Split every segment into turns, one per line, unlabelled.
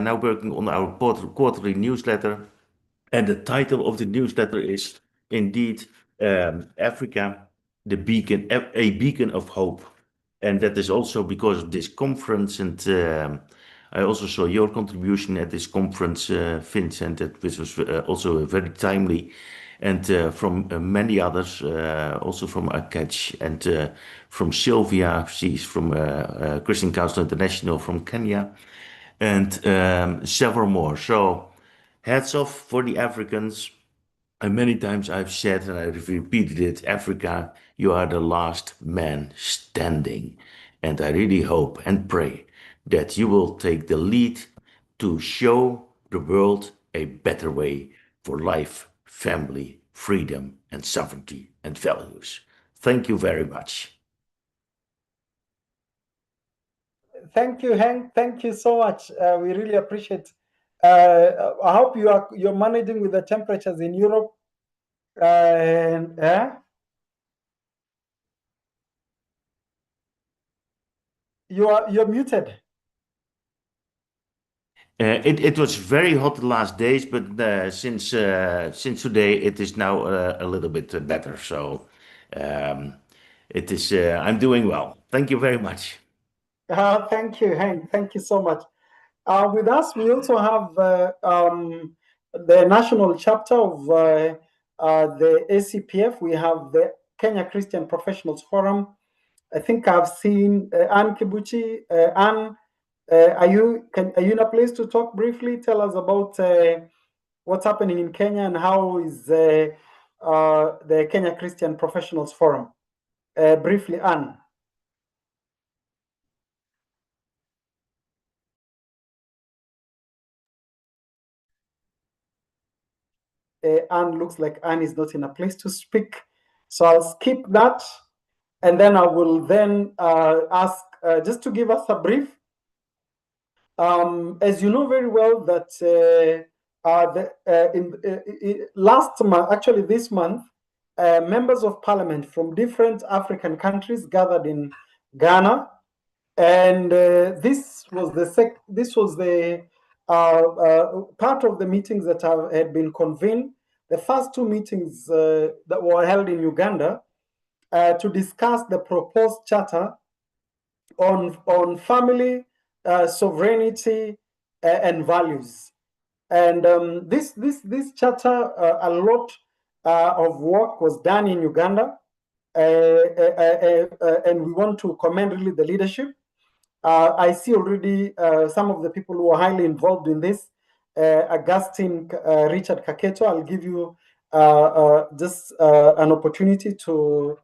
now working on our quarterly newsletter, and the title of the newsletter is indeed Africa, a beacon of hope. And that is also because of this conference, and I also saw your contribution at this conference, Vincent, that which was also very timely, and from many others, also from Akech and from Sylvia, she's from Christian Council International from Kenya, and several more. So hats off for the Africans. And many times I've said, and I've repeated it, Africa, you are the last man standing. And I really hope and pray that you will take the lead to show the world a better way for life, family, freedom, and sovereignty and values. Thank you very much.
Thank you, Hank. Thank you so much. We really appreciate. I hope you're managing with the temperatures in Europe. You're muted.
It was very hot the last days, but since today it is now a little bit better. So it is. I'm doing well. Thank you very much.
Thank you, Hank. Thank you so much. With us, we also have the national chapter of the ACPF. We have the Kenya Christian Professionals Forum. I think I've seen Anne Kibuchi. Anne, are you in a place to talk briefly? Tell us about what's happening in Kenya and how is the Kenya Christian Professionals Forum. Briefly, Anne. Anne looks like Anne is not in a place to speak. So I'll skip that. And then I will then ask, just to give us a brief. As you know very well that last month, actually this month, members of parliament from different African countries gathered in Ghana. And this was the part of the meetings that had been convened. The first two meetings that were held in Uganda to discuss the proposed charter on family, sovereignty, and values. And this charter, a lot of work was done in Uganda, and we want to commend really the leadership. I see already some of the people who are highly involved in this. Augustine Richard Kaketo, I'll give you just an opportunity to,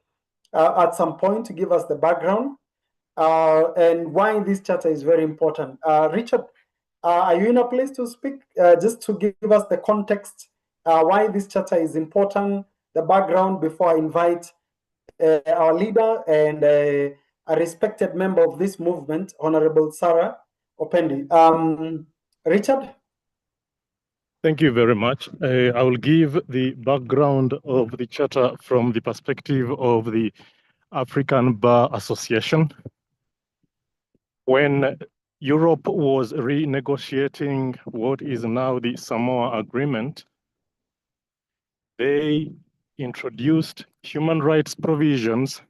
at some point, to give us the background and why this charter is very important. Richard, are you in a place to speak? Just to give us the context, why this charter is important, the background, before I invite our leader and a respected member of this movement, Honorable Sarah Opendi. Richard?
Thank you very much. I will give the background of the charter from the perspective of the African Bar Association. When Europe was renegotiating what is now the Samoa Agreement, they introduced human rights provisions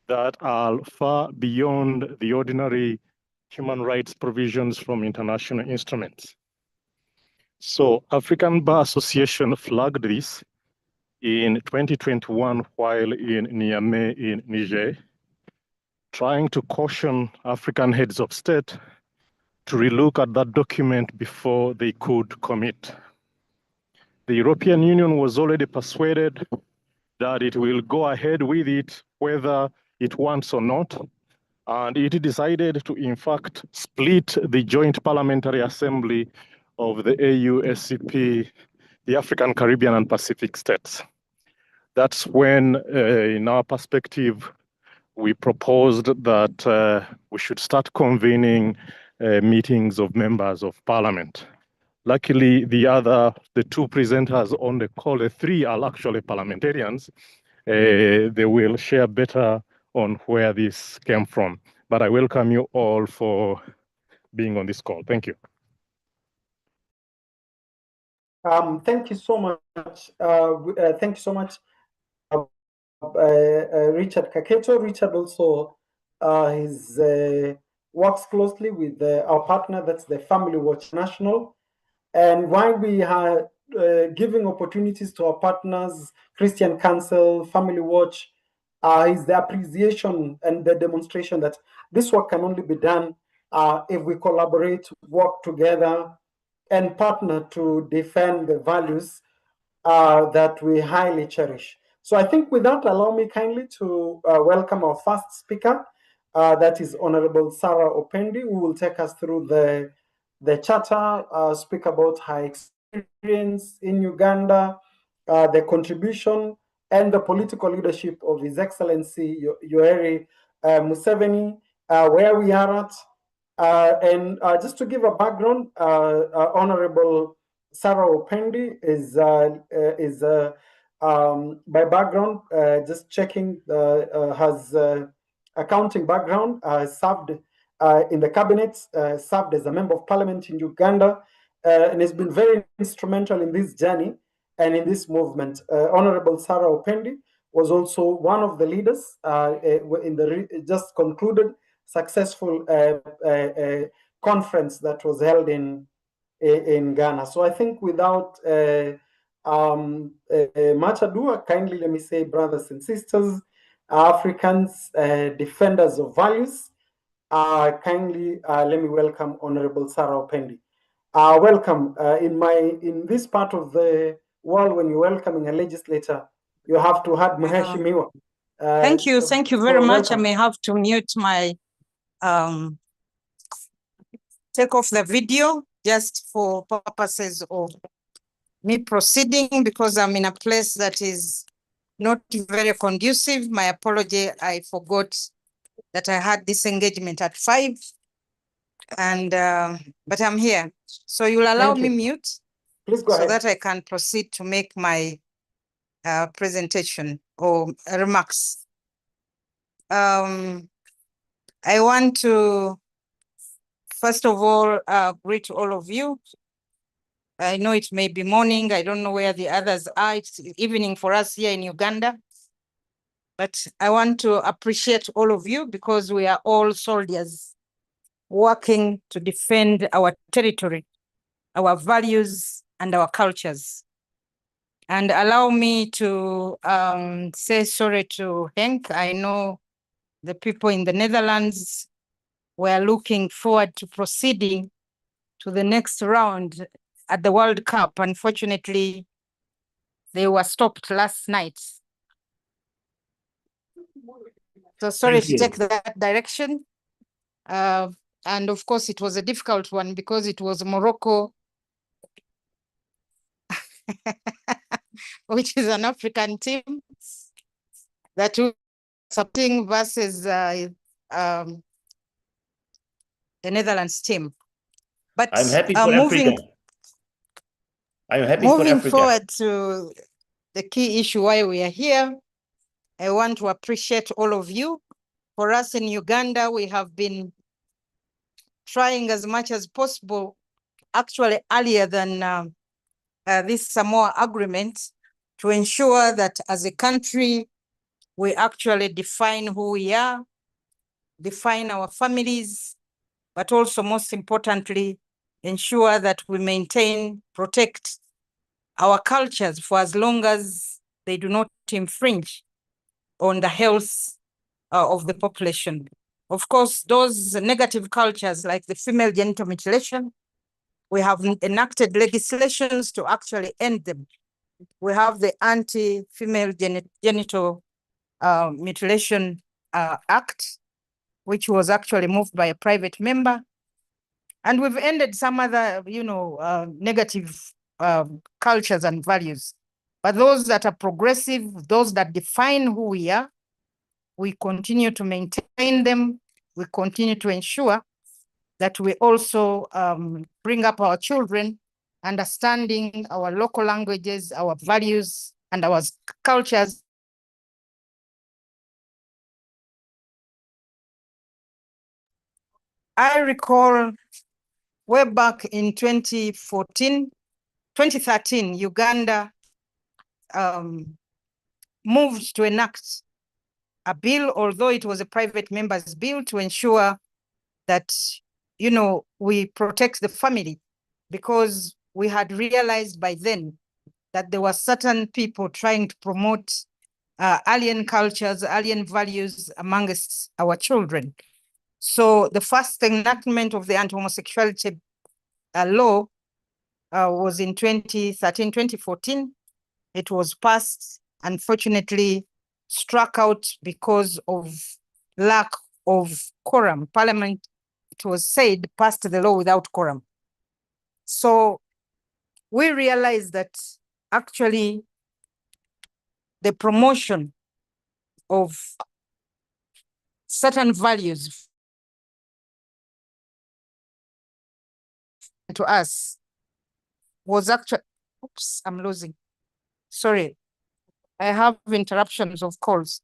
that are far beyond the ordinary human rights provisions from international instruments. So African Bar Association flagged this in 2021 while in Niamey in Niger, trying to caution African heads of state to relook at that document before they could commit. The European Union was already persuaded that it will go ahead with it whether it wants or not, and it decided to, in fact, split the Joint Parliamentary Assembly of the AU-SCP, the African, Caribbean, and Pacific states. That's when, in our perspective, we proposed that we should start convening meetings of members of parliament. Luckily, the two presenters on the call, the three are actually parliamentarians. They will share better on where this came from. But I welcome you all for being on this call. Thank you.
Thank you so much. Thank you so much, Richard Kaketo. Richard also works closely with our partner, that's the Family Watch National. And while we are giving opportunities to our partners, Christian Council, Family Watch, is the appreciation and the demonstration that this work can only be done if we collaborate, work together, and partner to defend the values that we highly cherish. So I think with that, allow me kindly to welcome our first speaker, that is Honorable Sarah Opendi, who will take us through the charter, speak about her experience in Uganda, the contribution and the political leadership of His Excellency Yoweri Museveni, where we are at. And just to give a background, Honorable Sarah Opendi is by background, just checking, has accounting background, served in the cabinet, served as a member of parliament in Uganda, and has been very instrumental in this journey and in this movement. Honorable Sarah Opendi was also one of the leaders in the just concluded successful conference that was held in Ghana. So I think without much ado, kindly let me say, brothers and sisters, Africans, defenders of values, kindly let me welcome Honorable Sarah Opendi. Welcome. In this part of the world, when you're welcoming a legislator, you have to have Mheshimiwa.
Thank you very
so
much.
welcome.
I may have to mute my take off the video just for purposes of me proceeding, because I'm in a place that is not very conducive. My apology, I forgot that I had this engagement at 5, and but I'm here. So you'll allow me mute?
Please go
so
ahead.
that I can proceed to make my presentation or remarks. I want to, first of all, greet all of you. I know it may be morning. I don't know where the others are. It's evening for us here in Uganda. But I want to appreciate all of you, because we are all soldiers working to defend our territory, our values, and our cultures. And allow me to say sorry to Henk. I know the people in the Netherlands were looking forward to proceeding to the next round at the World Cup. Unfortunately, they were stopped last night. So sorry to take that direction. And of course, it was a difficult one because it was Morocco, which is an African team, that was something versus the Netherlands team. But
I'm happy for Africa. I'm happy for
moving
Africa.
forward to the key issue why we are here, I want to appreciate all of you. For us in Uganda, we have been trying as much as possible, actually earlier than this Samoa agreement, to ensure that as a country, we actually define who we are, define our families, but also most importantly, ensure that we maintain, protect our cultures for as long as they do not infringe on the health of the population. Of course, those negative cultures like the female genital mutilation, we have enacted legislations to actually end them. We have the Anti-Female Genital Mutilation Act, which was actually moved by a private member. And we've ended some other, negative cultures and values. But those that are progressive, those that define who we are, we continue to maintain them. We continue to ensure that we also bring up our children, understanding our local languages, our values, and our cultures. I recall way back in 2014, 2013, Uganda moved to enact a bill, although it was a private member's bill, to ensure that, you know, we protect the family, because we had realized by then that there were certain people trying to promote alien cultures, alien values amongst our children. So the first enactment of the anti-homosexuality law was in 2013, 2014. It was passed, unfortunately struck out because of lack of quorum. Parliament, it was said, passed the law without quorum. So we realized that actually the promotion of certain values to us was actually, oops, I'm losing. Sorry, I have interruptions of calls.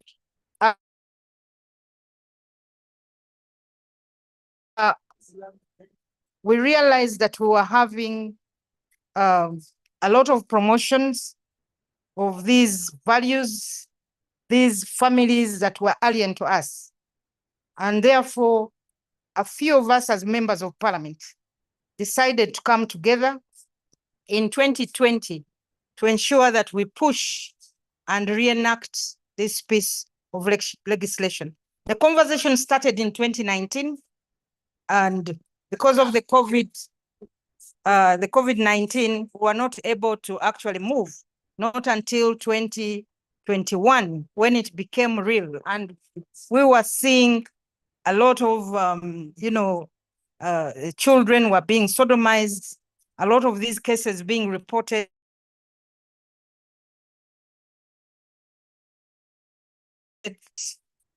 We realized that we were having a lot of promotions of these values, these families that were alien to us. And therefore, a few of us as members of parliament decided to come together in 2020 to ensure that we push and reenact this piece of legislation. The conversation started in 2019, and because of the COVID-19, we were not able to actually move, not until 2021, when it became real. And we were seeing a lot of, children were being sodomized, a lot of these cases being reported.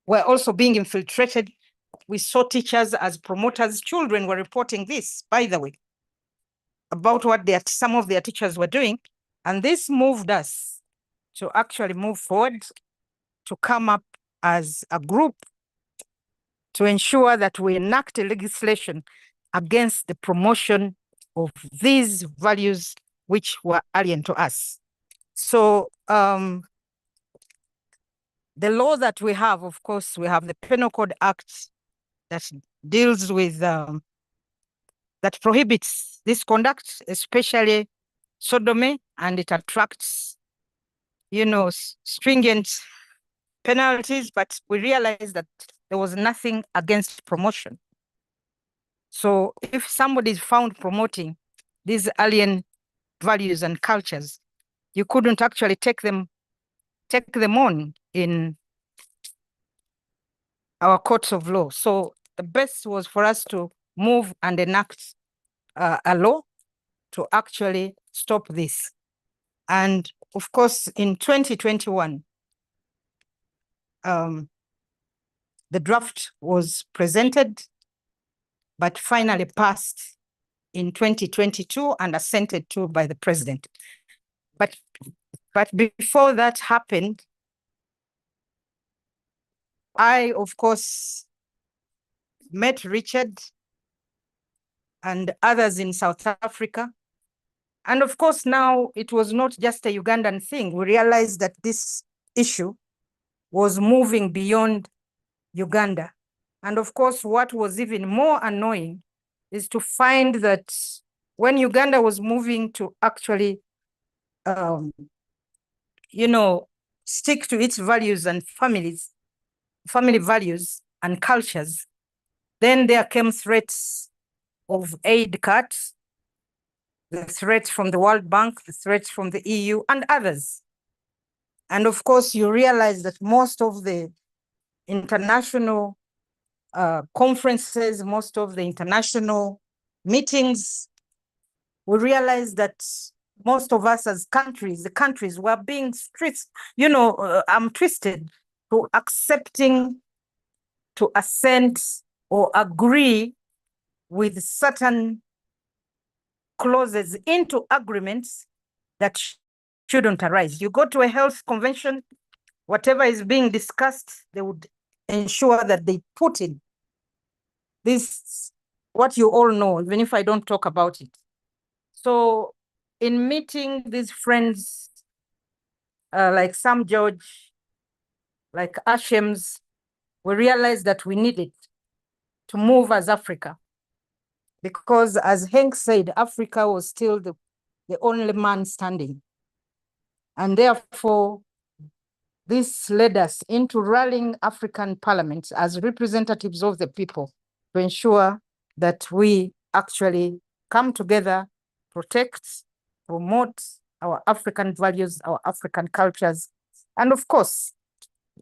Were also being infiltrated. We saw teachers as promoters. Children were reporting this, by the way, about what some of their teachers were doing. And this moved us to actually move forward, to come up as a group to ensure that we enact a legislation against the promotion of these values which were alien to us. So the law that we have, of course, we have the Penal Code Act that deals with, that prohibits this conduct, especially sodomy, and it attracts, stringent penalties, but we realized that there was nothing against promotion. So if somebody is found promoting these alien values and cultures, you couldn't actually take them on in our courts of law. So the best was for us to move and enact a law to actually stop this. And of course, in 2021, the draft was presented, but finally passed in 2022 and assented to by the president. But before that happened, I, of course, met Richard and others in South Africa. And of course, now it was not just a Ugandan thing. We realized that this issue was moving beyond Uganda. And of course, what was even more annoying is to find that when Uganda was moving to actually, stick to its values and family values and cultures, then there came threats of aid cuts, the threats from the World Bank, the threats from the EU and others. And of course, you realize that most of the international conferences, most of the international meetings, we realize that most of us as countries, the countries were being twisted to accepting, to assent or agree with certain clauses into agreements that shouldn't arise. You go to a health convention, whatever is being discussed, they would ensure that they put in this, what you all know, even if I don't talk about it. So in meeting these friends like Sam George, like Ashem's, we realized that we needed to move as Africa. Because as Hank said, Africa was still the only man standing. And therefore, this led us into rallying African parliaments as representatives of the people to ensure that we actually come together, protect, promote our African values, our African cultures, and of course,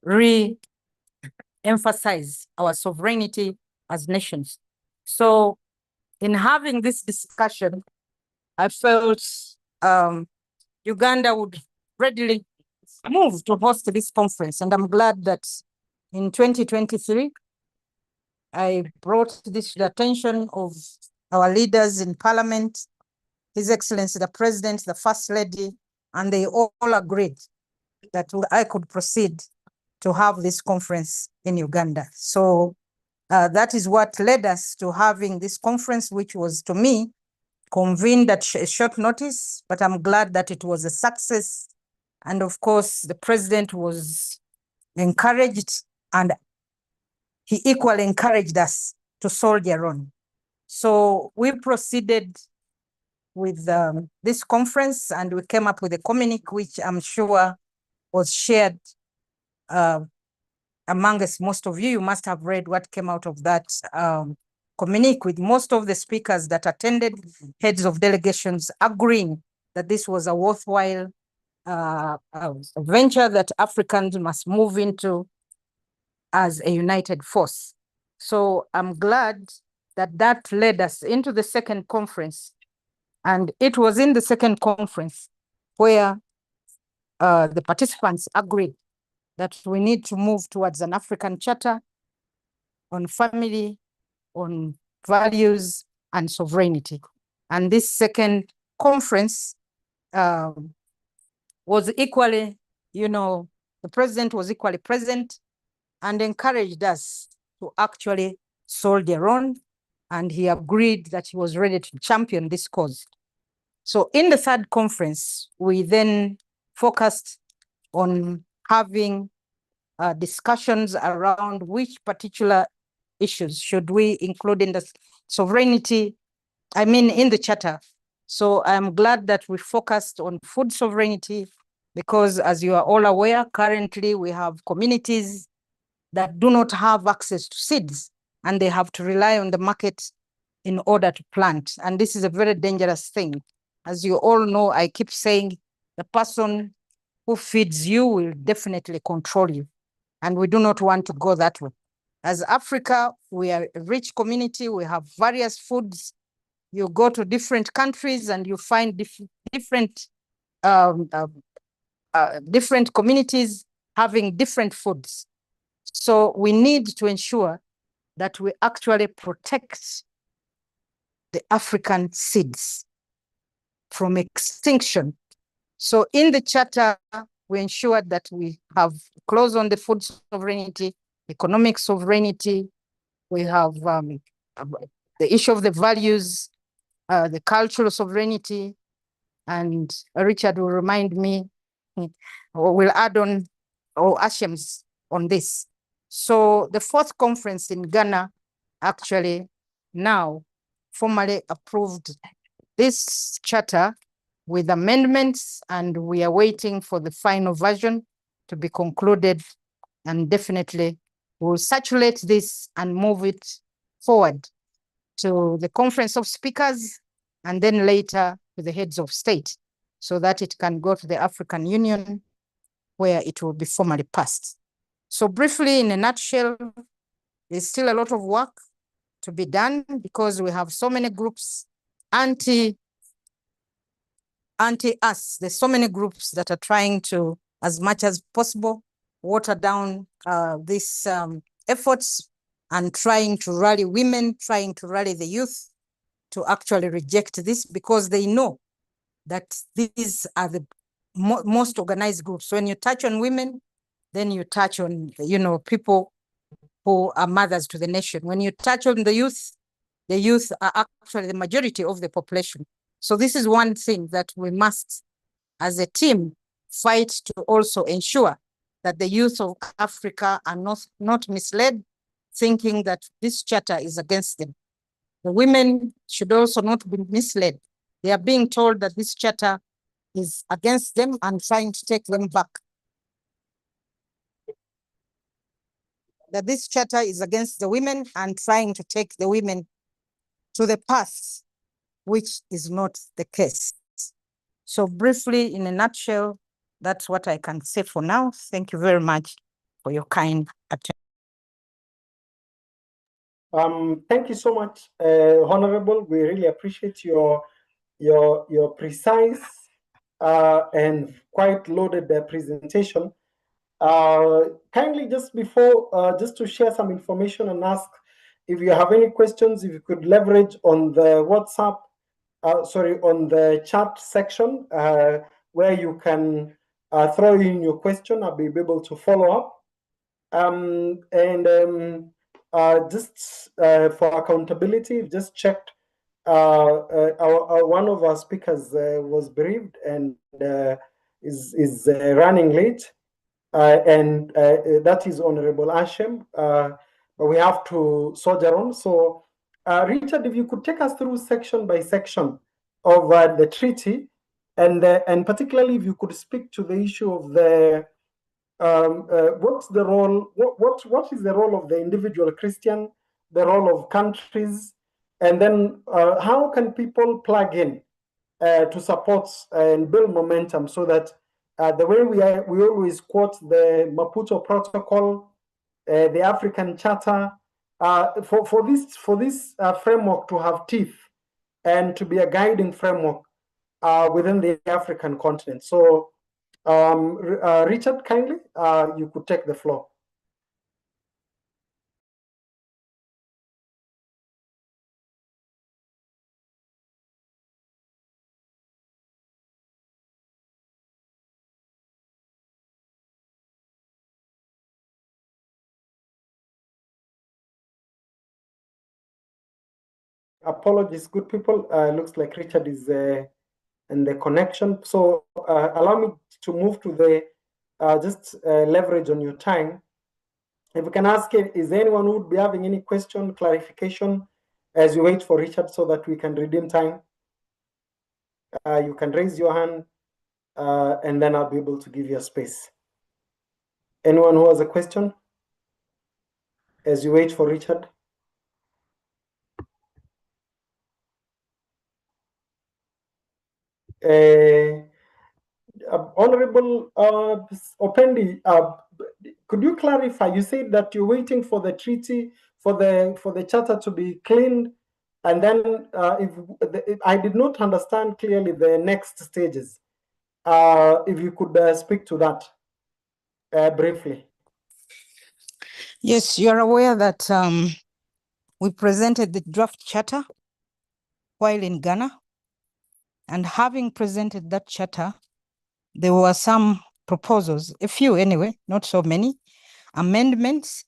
re-emphasize our sovereignty as nations. So in having this discussion, I felt Uganda would readily move to host this conference. And I'm glad that in 2023, I brought this to the attention of our leaders in parliament, His Excellency, the President, the First Lady, and they all agreed that I could proceed to have this conference in Uganda. So that is what led us to having this conference, which was, to me, convened at short notice, but I'm glad that it was a success. And of course, the president was encouraged, and he equally encouraged us to soldier on. So we proceeded with this conference, and we came up with a communique, which I'm sure was shared amongst most of you. You must have read what came out of that communique, with most of the speakers that attended, heads of delegations, agreeing that this was a worthwhile venture that Africans must move into as a united force. So I'm glad that that led us into the second conference. And it was in the second conference where the participants agreed that we need to move towards an African charter on family, on values, and sovereignty. And this second conference was equally, the president was equally present and encouraged us to actually soldier on, and he agreed that he was ready to champion this cause. So in the third conference, we then focused on having discussions around which particular issues should we include in the sovereignty, in the charter. So I'm glad that we focused on food sovereignty, because as you are all aware, currently we have communities that do not have access to seeds, and they have to rely on the market in order to plant. And this is a very dangerous thing. As you all know, I keep saying the person who feeds you will definitely control you. And we do not want to go that way. As Africa, we are a rich community. We have various foods. You go to different countries and you find different communities having different foods. So we need to ensure that we actually protect the African seeds from extinction. So in the charter, we ensured that we have clause on the food sovereignty, economic sovereignty. We have the issue of the values, the cultural sovereignty, and Richard will remind me, or will add on, or Ashem's on this. So the fourth conference in Ghana actually now formally approved this charter with amendments, and we are waiting for the final version to be concluded, and definitely we'll circulate this and move it forward to the Conference of Speakers, and then later to the heads of state, so that it can go to the African Union, where it will be formally passed. So briefly, in a nutshell, there's still a lot of work to be done, because we have so many groups anti-us. There's so many groups that are trying to, as much as possible, water down these efforts, and trying to rally women, trying to rally the youth to actually reject this, because they know that these are the most organized groups. When you touch on women, then you touch on, people who are mothers to the nation. When you touch on the youth are actually the majority of the population. So this is one thing that we must, as a team, fight to also ensure that the youth of Africa are not misled, thinking that this charter is against them. The women should also not be misled. They are being told that this charter is against them and trying to take them back. That this charter is against the women and trying to take the women to the past, which is not the case. So briefly, in a nutshell, that's what I can say for now. Thank you very much for your kind attention.
Thank you so much, Honorable. We really appreciate your precise and quite loaded presentation. Kindly, just before, just to share some information and ask if you have any questions, if you could leverage on the WhatsApp, on the chat section where you can throw in your question. I'll be able to follow up. Just for accountability, just checked. One of our speakers was bereaved and is running late, and that is Honorable Ashem. But we have to soldier on. So, Richard, if you could take us through section by section of the treaty, and particularly if you could speak to the issue of the what's the role? What is the role of the individual Christian? The role of countries, and then how can people plug in to support and build momentum so that the way we always quote the Maputo Protocol, the African Charter, for this framework to have teeth and to be a guiding framework within the African continent. So. Richard, kindly, you could take the floor. Apologies, good people. Looks like Richard is in the connection. So allow me to move to the just leverage on your time. If we can ask, is there anyone who would be having any question, clarification, as you wait for Richard so that we can redeem time? You can raise your hand and then I'll be able to give you a space. Anyone who has a question as you wait for Richard? Honorable Opendi, could you clarify? You said that you're waiting for the treaty, for the charter to be cleaned, and then if I did not understand clearly the next stages. If you could speak to that briefly.
Yes, you're aware that we presented the draft charter while in Ghana, and having presented that charter, there were some proposals, a few anyway, not so many, amendments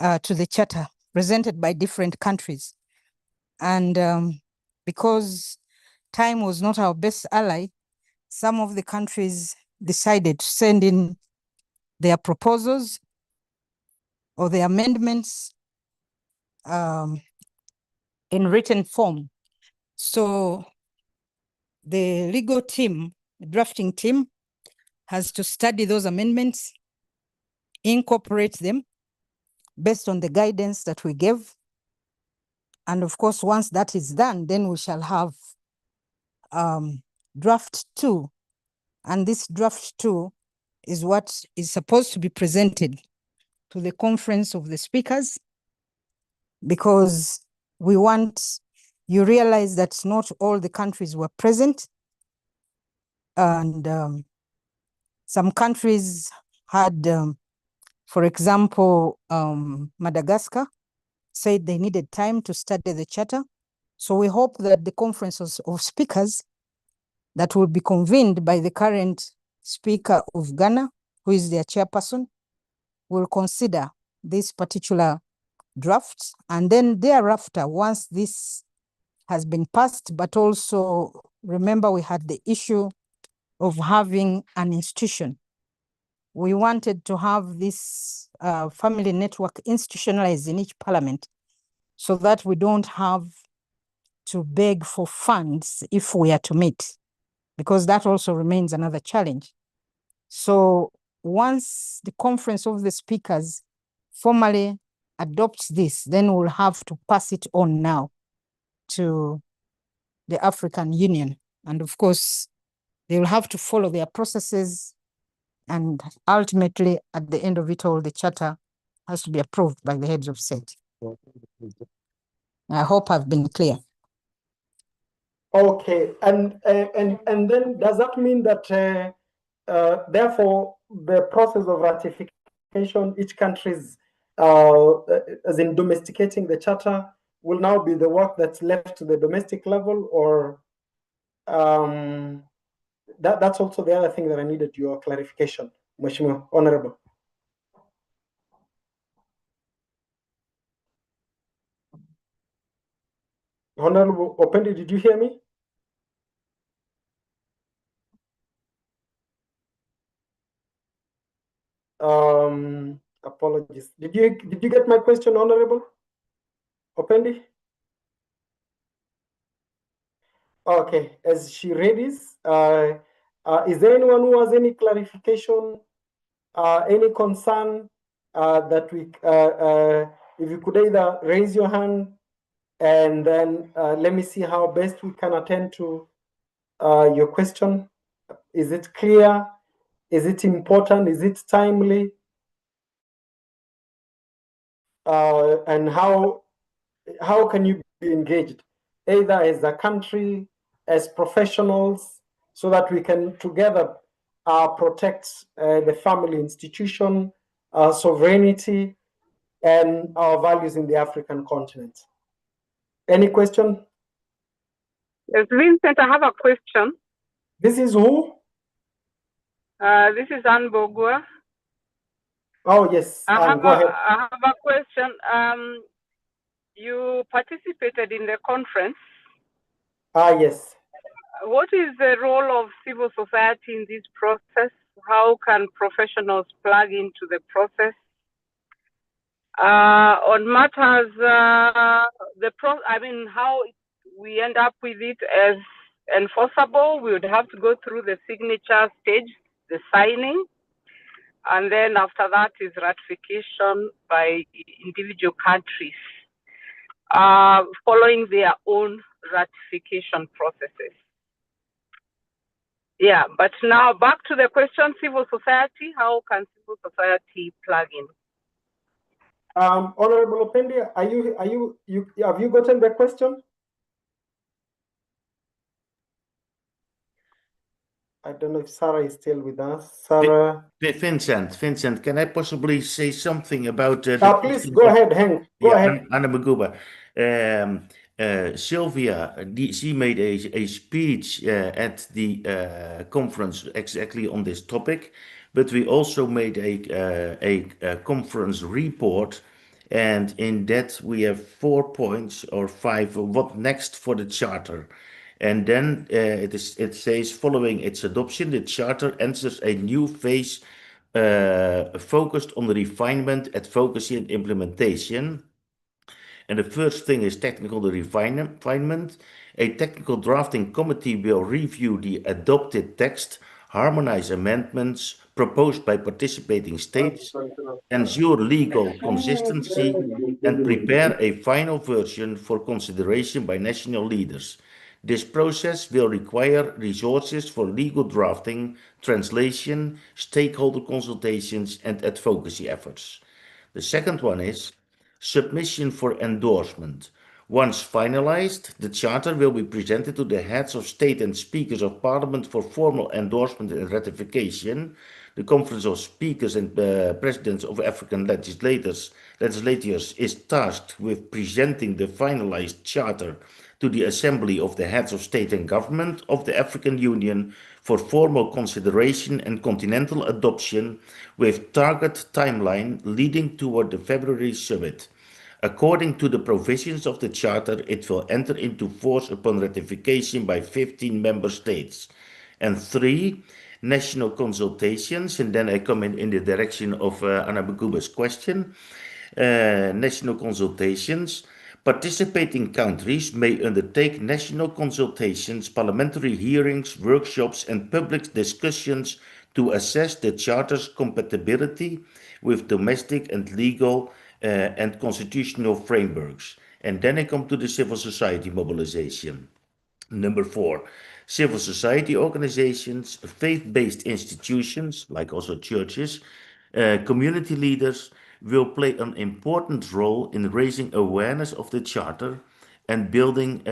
to the charter presented by different countries. And because time was not our best ally, some of the countries decided to send in their proposals or the amendments in written form. So the legal team, the drafting team, has to study those amendments, incorporate them based on the guidance that we gave. And of course, once that is done, then we shall have draft 2. And this draft 2 is what is supposed to be presented to the conference of the speakers, because we want, you realize that not all the countries were present. And some countries had, for example, Madagascar said they needed time to study the charter. So we hope that the conference of speakers that will be convened by the current speaker of Ghana, who is their chairperson, will consider this particular draft. And then thereafter, once this has been passed, but also remember we had the issue of having an institution. We wanted to have this family network institutionalized in each parliament so that we don't have to beg for funds if we are to meet, because that also remains another challenge. So once the Conference of the Speakers formally adopts this, then we'll have to pass it on now to the African Union. And of course, they will have to follow their processes. And ultimately, at the end of it all, the charter has to be approved by the heads of state. I hope I've been clear.
Okay, and then does that mean that therefore the process of ratification, each country's as in domesticating the charter, will now be the work that's left to the domestic level, or that's also the other thing that I needed your clarification, Mheshimiwa Honorable. Honorable Opendi, did you hear me? Apologies. Did you get my question, Honorable Opendi? Okay, as she readies, is there anyone who has any clarification, any concern that we, if you could either raise your hand and then let me see how best we can attend to your question. Is it clear? Is it important? Is it timely? And how can you be engaged, either as a country, as professionals, so that we can together protect the family institution, our sovereignty, and our values in the African continent? Any question?
Yes, Vincent, I have a question.
This is who?
This is Anne Bogua.
Oh, yes, Anne, go ahead.
I have a question. You participated in the conference.
Yes.
What is the role of civil society in this process? How can professionals plug into the process? On matters, how we end up with it as enforceable, we would have to go through the signature stage, the signing, and then after that is ratification by individual countries, following their own ratification processes. Yeah, but now back to the question, civil society, how can civil society plug in?
Honorable Opendi, have you gotten the question? I don't know if Sarah is still with us. Sarah.
Vincent, can I possibly say something about
please go ahead, Hank. Go ahead.
Anna Maguba. Sylvia, she made a speech at the conference exactly on this topic, but we also made a conference report, and in that we have 4 points or 5. What next for the charter? And then it says, following its adoption, the charter enters a new phase focused on the refinement, advocacy, and implementation. And the first thing is technical refinement. A technical drafting committee will review the adopted text, harmonize amendments proposed by participating states, ensure legal consistency, and prepare a final version for consideration by national leaders. This process will require resources for legal drafting, translation, stakeholder consultations, and advocacy efforts. The second one is submission for endorsement. Once finalized, the charter will be presented to the heads of state and speakers of parliament for formal endorsement and ratification. The Conference of Speakers and Presidents of African legislators is tasked with presenting the finalized charter to the Assembly of the Heads of State and Government of the African Union for formal consideration and continental adoption, with target timeline leading toward the February summit. According to the provisions of the Charter, it will enter into force upon ratification by 15 member states. And 3, national consultations, and then I come in the direction of Anna Baguba's question. National consultations. Participating countries may undertake national consultations, parliamentary hearings, workshops, and public discussions to assess the Charter's compatibility with domestic and legal and constitutional frameworks. And then I come to the civil society mobilization. Number 4, civil society organizations, faith-based institutions, like also churches, community leaders will play an important role in raising awareness of the Charter and building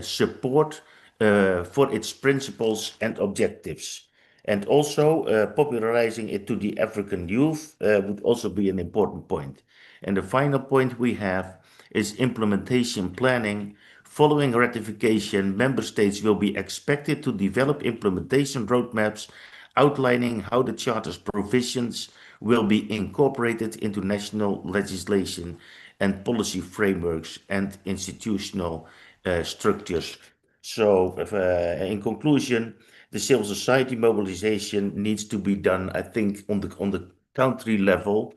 support for its principles and objectives. And also popularizing it to the African youth would also be an important point. And the final point we have is implementation planning. Following ratification, member states will be expected to develop implementation roadmaps outlining how the Charter's provisions will be incorporated into national legislation and policy frameworks and institutional structures. So, in conclusion, the civil society mobilization needs to be done, I think, on the country level.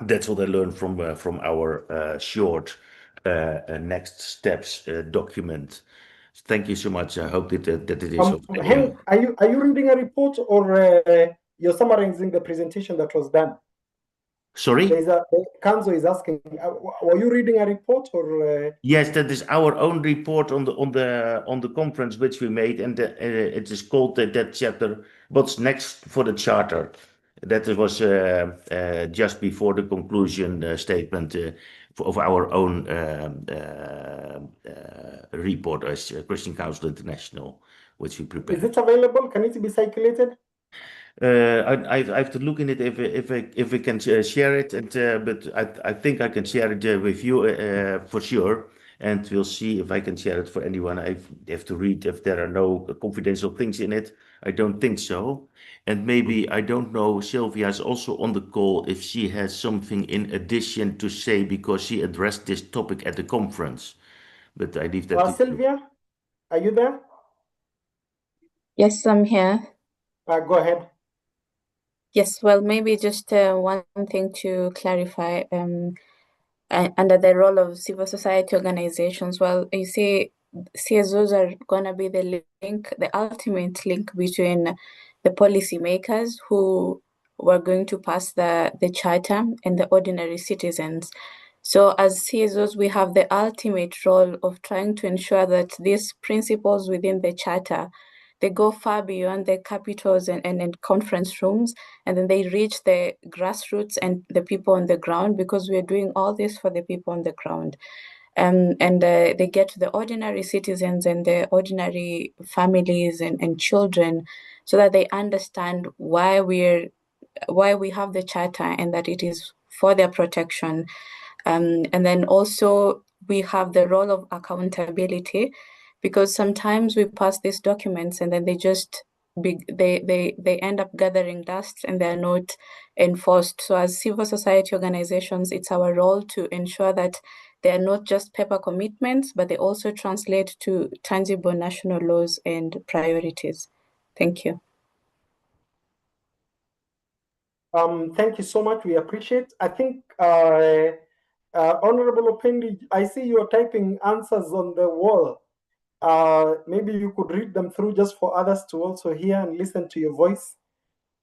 That's what I learned from our short next steps document. Thank you so much. I hope that it is of
Henk, are you reading a report, or you're summarizing the presentation that was done?
Sorry?
Kanzo is asking, were you reading a report, or?
Yes, that is our own report on the conference which we made, and it is called that chapter. What's next for the Charter? That was just before the conclusion statement of our own report as Christian Council International, which we prepared.
Is it available? Can it be circulated?
I have to look in it if we can share it, but I think I can share it with you for sure, and we'll see if I can share it for anyone. I have to read if there are no confidential things in it. I don't think so, and maybe I don't know. Sylvia is also on the call if she has something in addition to say because she addressed this topic at the conference. But I leave that to
Sylvia, are you there?
Yes, I'm here.
Go ahead.
Yes, well, maybe just one thing to clarify under the role of civil society organizations. Well, you see, CSOs are going to be the link, the ultimate link between the policymakers who were going to pass the charter and the ordinary citizens. So as CSOs, we have the ultimate role of trying to ensure that these principles within the charter, they go far beyond the capitals and conference rooms, and then they reach the grassroots and the people on the ground, because we're doing all this for the people on the ground. And they get to the ordinary citizens and the ordinary families and children, so that they understand why we have the charter and that it is for their protection. And then also we have the role of accountability, because sometimes we pass these documents and then they end up gathering dust and they're not enforced. So as civil society organizations, it's our role to ensure that they are not just paper commitments, but they also translate to tangible national laws and priorities. Thank you.
Thank you so much. We appreciate. I think, Honorable Opendi, I see you are typing answers on the wall. Maybe you could read them through just for others to also hear and listen to your voice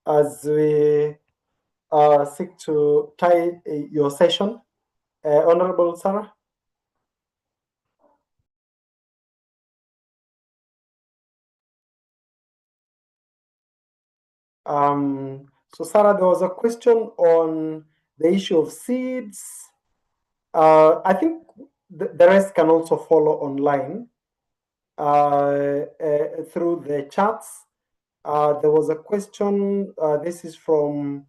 as we seek to tie your session. Honorable Sarah? So Sarah, there was a question on the issue of seeds. I think the rest can also follow online through the chats. There was a question, this is from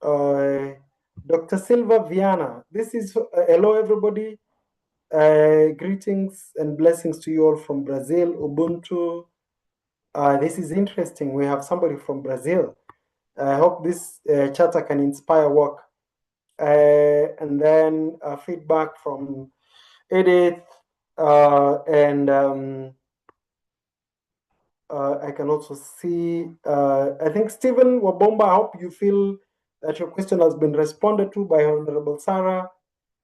Dr. Silva Viana. This is, hello everybody. Greetings and blessings to you all from Brazil, Ubuntu. This is interesting. We have somebody from Brazil. I hope this charter can inspire work. and then feedback from Edith, and I can also see, I think Stephen Wabomba, I hope you feel that your question has been responded to by Honorable Sarah.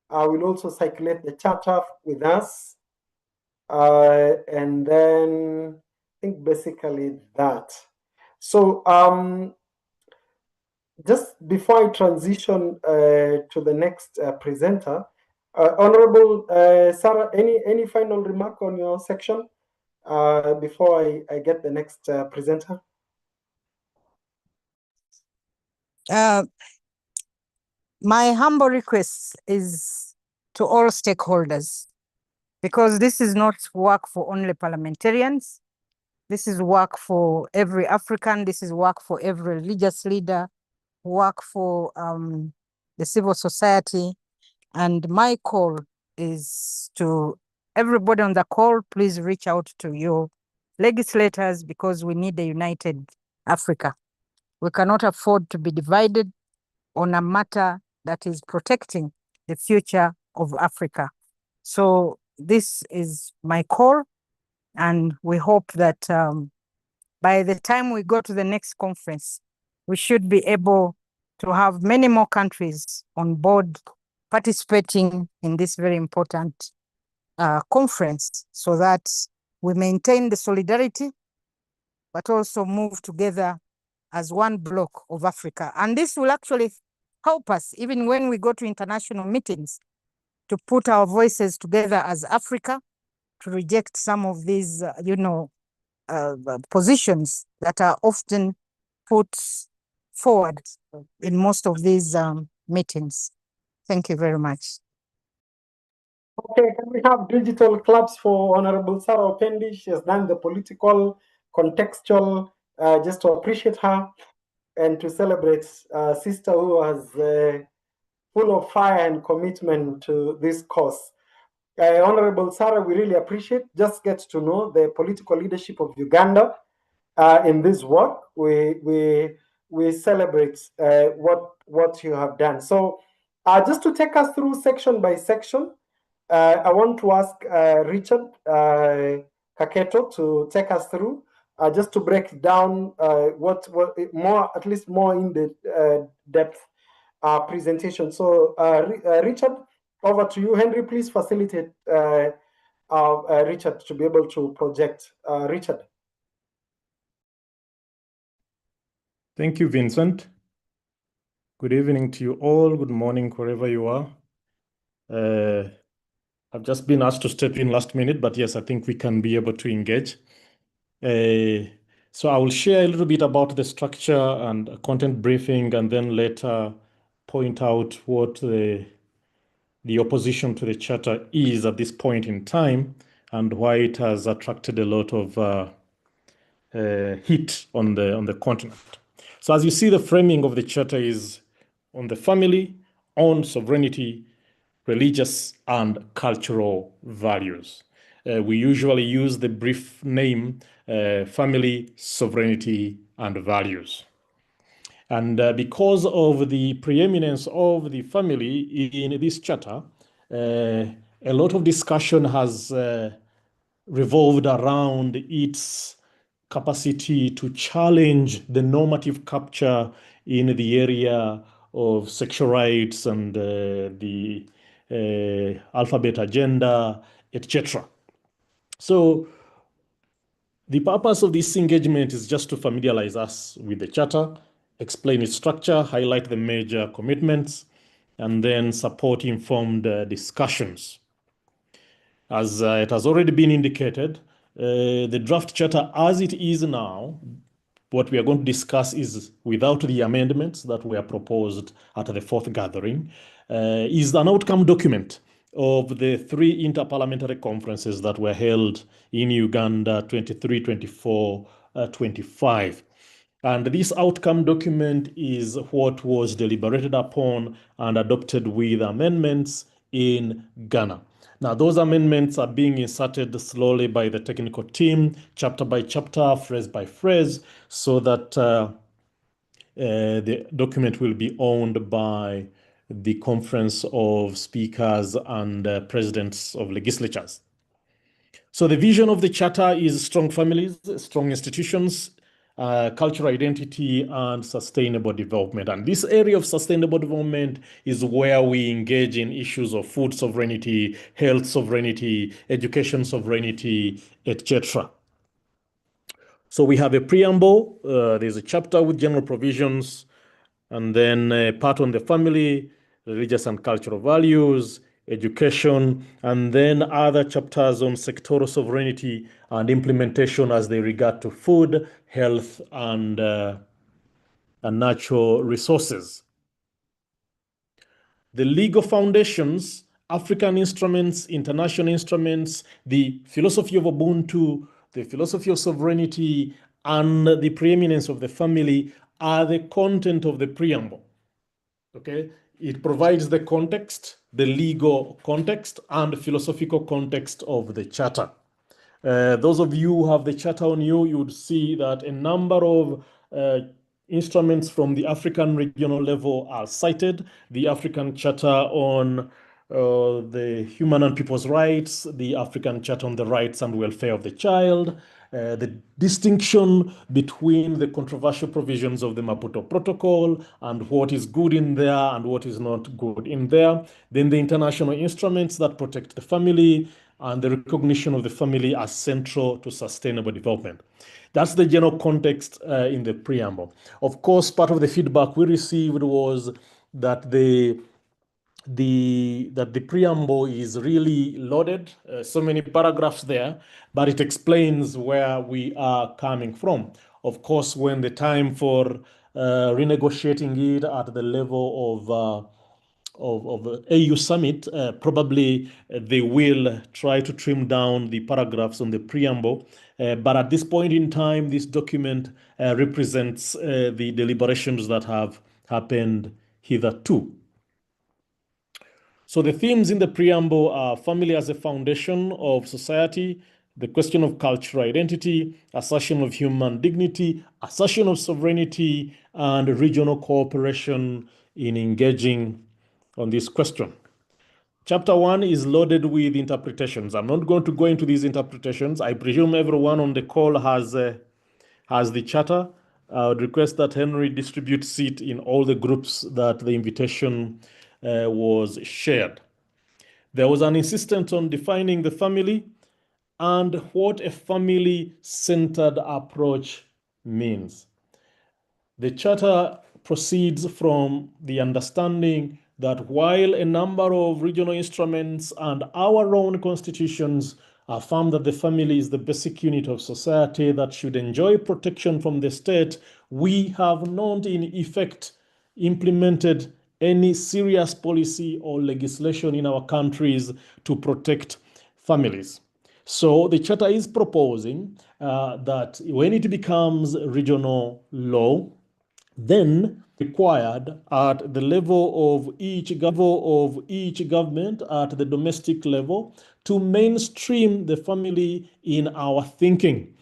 I will also circulate the charter with us. And then I think basically that. So just before I transition to the next presenter, Honorable Sarah, any final remark on your section before I get the next presenter?
My humble request is to all stakeholders, because this is not work for only parliamentarians. This is work for every African. This is work for every religious leader, work for the civil society. And my call is to everybody on the call, please reach out to your legislators, because we need a united Africa. We cannot afford to be divided on a matter that is protecting the future of Africa. So this is my call, and we hope that by the time we go to the next conference, we should be able to have many more countries on board participating in this very important conference, so that we maintain the solidarity, but also move together as one block of Africa. And this will actually help us, even when we go to international meetings, to put our voices together as Africa, to reject some of these, positions that are often put forward in most of these meetings. Thank you very much.
Okay, can we have digital claps for Honorable Sarah Opendi? She has done the political, contextual, just to appreciate her and to celebrate a sister who was full of fire and commitment to this cause. Honorable Sarah, we really appreciate, just get to know the political leadership of Uganda in this work. We celebrate what you have done. So just to take us through section by section, I want to ask Richard Kaketo to take us through, just to break down what more, at least more in the depth presentation. So Richard, over to you. Henry, please facilitate Richard to be able to project. Richard.
Thank you, Vincent. Good evening to you all. Good morning, wherever you are. I've just been asked to step in last minute, but yes, I think we can be able to engage. So I will share a little bit about the structure and content briefing, and then later point out what the opposition to the charter is at this point in time, and why it has attracted a lot of heat on the continent. So as you see, the framing of the charter is on the family, on sovereignty, religious and cultural values. We usually use the brief name family, sovereignty, and values. And because of the preeminence of the family in this charter, a lot of discussion has revolved around its capacity to challenge the normative capture in the area of sexual rights and the alphabet agenda, etc. So the purpose of this engagement is just to familiarize us with the charter, explain its structure, highlight the major commitments, and then support informed discussions. As it has already been indicated, the draft charter as it is now, what we are going to discuss is without the amendments that were proposed at the fourth gathering, is an outcome document of the 3 interparliamentary conferences that were held in Uganda 23, 24, 25. And this outcome document is what was deliberated upon and adopted with amendments in Ghana. Now, those amendments are being inserted slowly by the technical team, chapter by chapter, phrase by phrase, so that the document will be owned by
the Conference of Speakers and Presidents of Legislatures. So the vision of the Charter is strong families, strong institutions, cultural identity, and sustainable development. And this area of sustainable development is where we engage in issues of food sovereignty, health sovereignty, education sovereignty, etc. So we have a preamble, there's a chapter with general provisions, and then a part on the family, religious and cultural values, education, and then other chapters on sectoral sovereignty and implementation as they regard to food, health, and natural resources. The legal foundations, African instruments, international instruments, the philosophy of Ubuntu, the philosophy of sovereignty, and the preeminence of the family are the content of the preamble. Okay, it provides the context, the legal context, and the philosophical context of the Charter. Those of you who have the Charter on you, you would see that a number of instruments from the African regional level are cited. The African Charter on the Human and People's Rights, the African Charter on the Rights and Welfare of the Child, the distinction between the controversial provisions of the Maputo Protocol and what is good in there and what is not good in there. Then the international instruments that protect the family and the recognition of the family as central to sustainable development. That's the general context in the preamble. Of course, part of the feedback we received was that the preamble is really loaded, so many paragraphs there, but it explains where we are coming from. Of course, when the time for renegotiating it at the level of AU summit, probably they will try to trim down the paragraphs on the preamble. But at this point in time, this document represents the deliberations that have happened hitherto. So the themes in the preamble are family as a foundation of society, the question of cultural identity, assertion of human dignity, assertion of sovereignty, and regional cooperation in engaging on this question. Chapter 1 is loaded with interpretations. I'm not going to go into these interpretations. I presume everyone on the call has the Charter. I would request that Henry distributes it in all the groups that the invitation was shared. There was an insistence on defining the family and what a family-centered approach means. The Charter proceeds from the understanding that while a number of regional instruments and our own constitutions affirm that the family is the basic unit of society that should enjoy protection from the state, we have not in effect implemented any serious policy or legislation in our countries to protect families. So the Charter is proposing that when it becomes regional law, then required at the level of each government at the domestic level to mainstream the family in our thinking.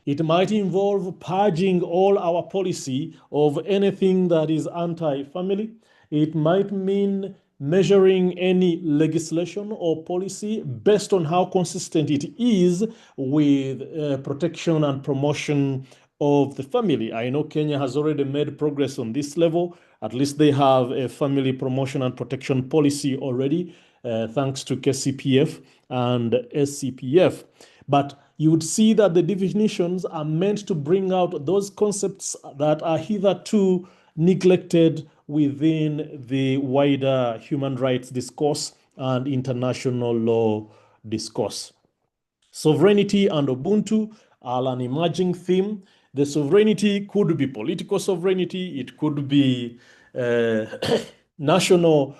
It might involve purging all our policy of anything that is anti-family. It might mean measuring any legislation or policy based on how consistent it is with protection and promotion of the family. I know Kenya has already made progress on this level. At least they have a family promotion and protection policy already, thanks to KCPF and SCPF. But you would see that the definitions are meant to bring out those concepts that are hitherto neglected within the wider human rights discourse and international law discourse. Sovereignty and Ubuntu are an emerging theme. The sovereignty could be political sovereignty, it could be national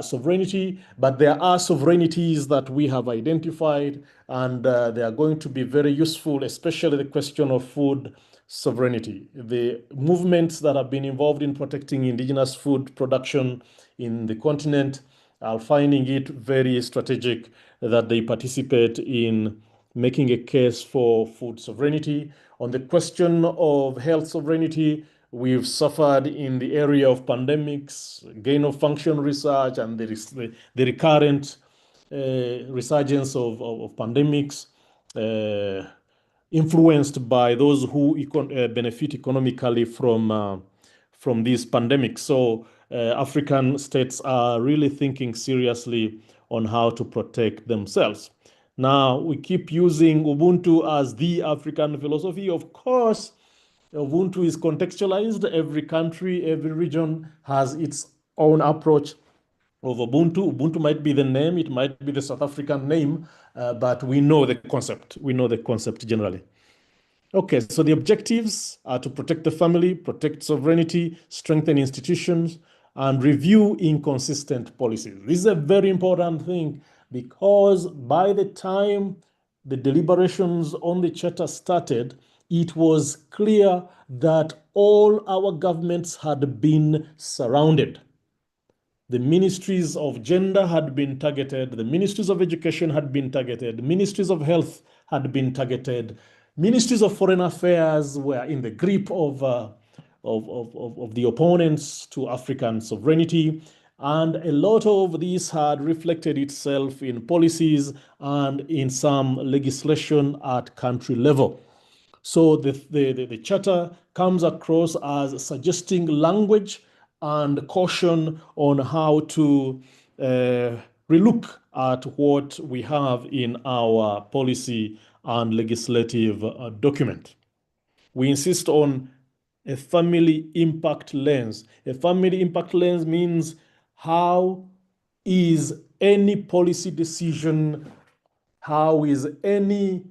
sovereignty, but there are sovereignties that we have identified, and they are going to be very useful, especially the question of food sovereignty. The movements that have been involved in protecting indigenous food production in the continent are finding it very strategic that they participate in making a case for food sovereignty. On the question of health sovereignty, We've suffered in the area of pandemics, gain of function research, and the recurrent resurgence of pandemics, influenced by those who benefit economically from these pandemics. So African states are really thinking seriously on how to protect themselves. Now, we keep using Ubuntu as the African philosophy. Of course, Ubuntu is contextualized. Every country, every region has its own approach of Ubuntu. Ubuntu might be the name, it might be the South African name, but we know the concept. We know the concept generally. Okay, so the objectives are to protect the family, protect sovereignty, strengthen institutions, and review inconsistent policies. This is a very important thing because by the time the deliberations on the charter started, it was clear that all our governments had been surrounded. The ministries of gender had been targeted, the ministries of education had been targeted, ministries of health had been targeted, ministries of foreign affairs were in the grip of the opponents to African sovereignty. And a lot of this had reflected itself in policies and in some legislation at country level. So the charter comes across as suggesting language and caution on how to relook at what we have in our policy and legislative document. We insist on a family impact lens. A family impact lens means how is any policy decision, how is any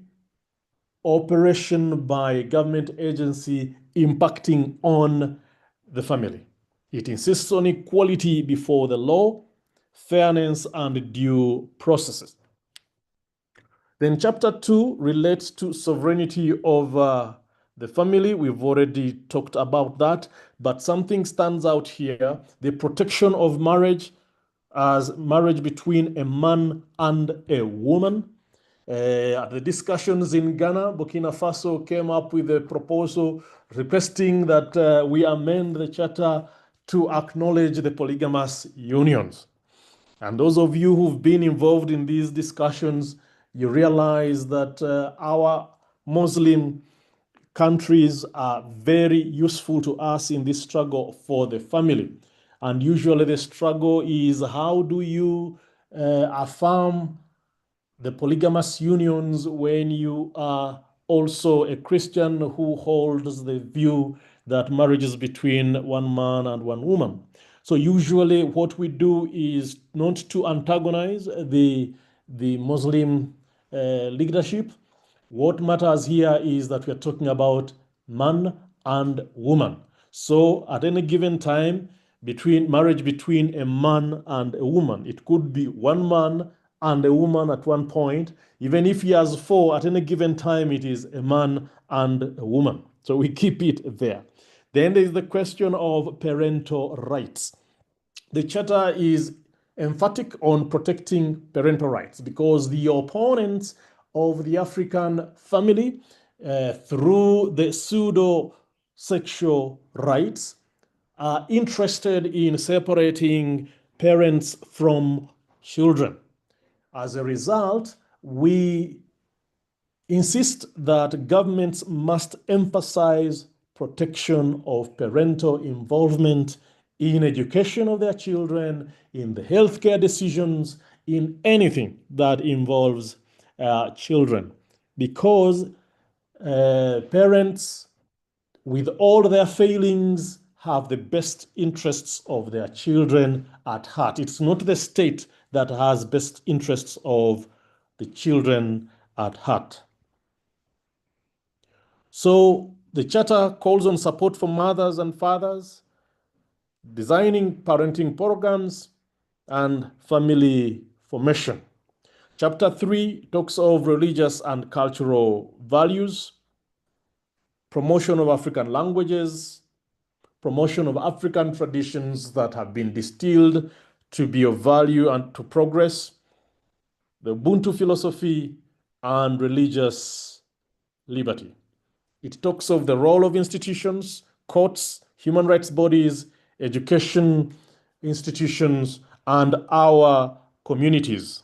operation by a government agency impacting on the family. It insists on equality before the law, fairness, and due processes. Then chapter 2 relates to sovereignty of the family. We've already talked about that, but something stands out here: the protection of marriage as marriage between a man and a woman. At the discussions in Ghana, Burkina Faso came up with a proposal requesting that we amend the charter to acknowledge the polygamous unions. And those of you who've been involved in these discussions, you realize that our Muslim countries are very useful to us in this struggle for the family. And usually the struggle is how do you affirm the polygamous unions when you are also a Christian who holds the view that marriage is between one man and one woman. So usually what we do is not to antagonize the Muslim leadership. What matters here is that we are talking about man and woman. So at any given time, marriage between a man and a woman, it could be one man and a woman at one point. Even if he has four, at any given time, it is a man and a woman. So we keep it there. Then there is the question of parental rights. The charter is emphatic on protecting parental rights because the opponents of the African family, through the pseudo-sexual rights, are interested in separating parents from children. As a result, we insist that governments must emphasize protection of parental involvement in education of their children, in the healthcare decisions, in anything that involves children. Because parents, with all their failings, have the best interests of their children at heart. It's not the state that has best interests of the children at heart. So the charter calls on support for mothers and fathers, designing parenting programs, and family formation. Chapter 3 talks of religious and cultural values, promotion of African languages, promotion of African traditions that have been distilled to be of value and to progress, the Ubuntu philosophy, and religious liberty. It talks of the role of institutions, courts, human rights bodies, education institutions, and our communities.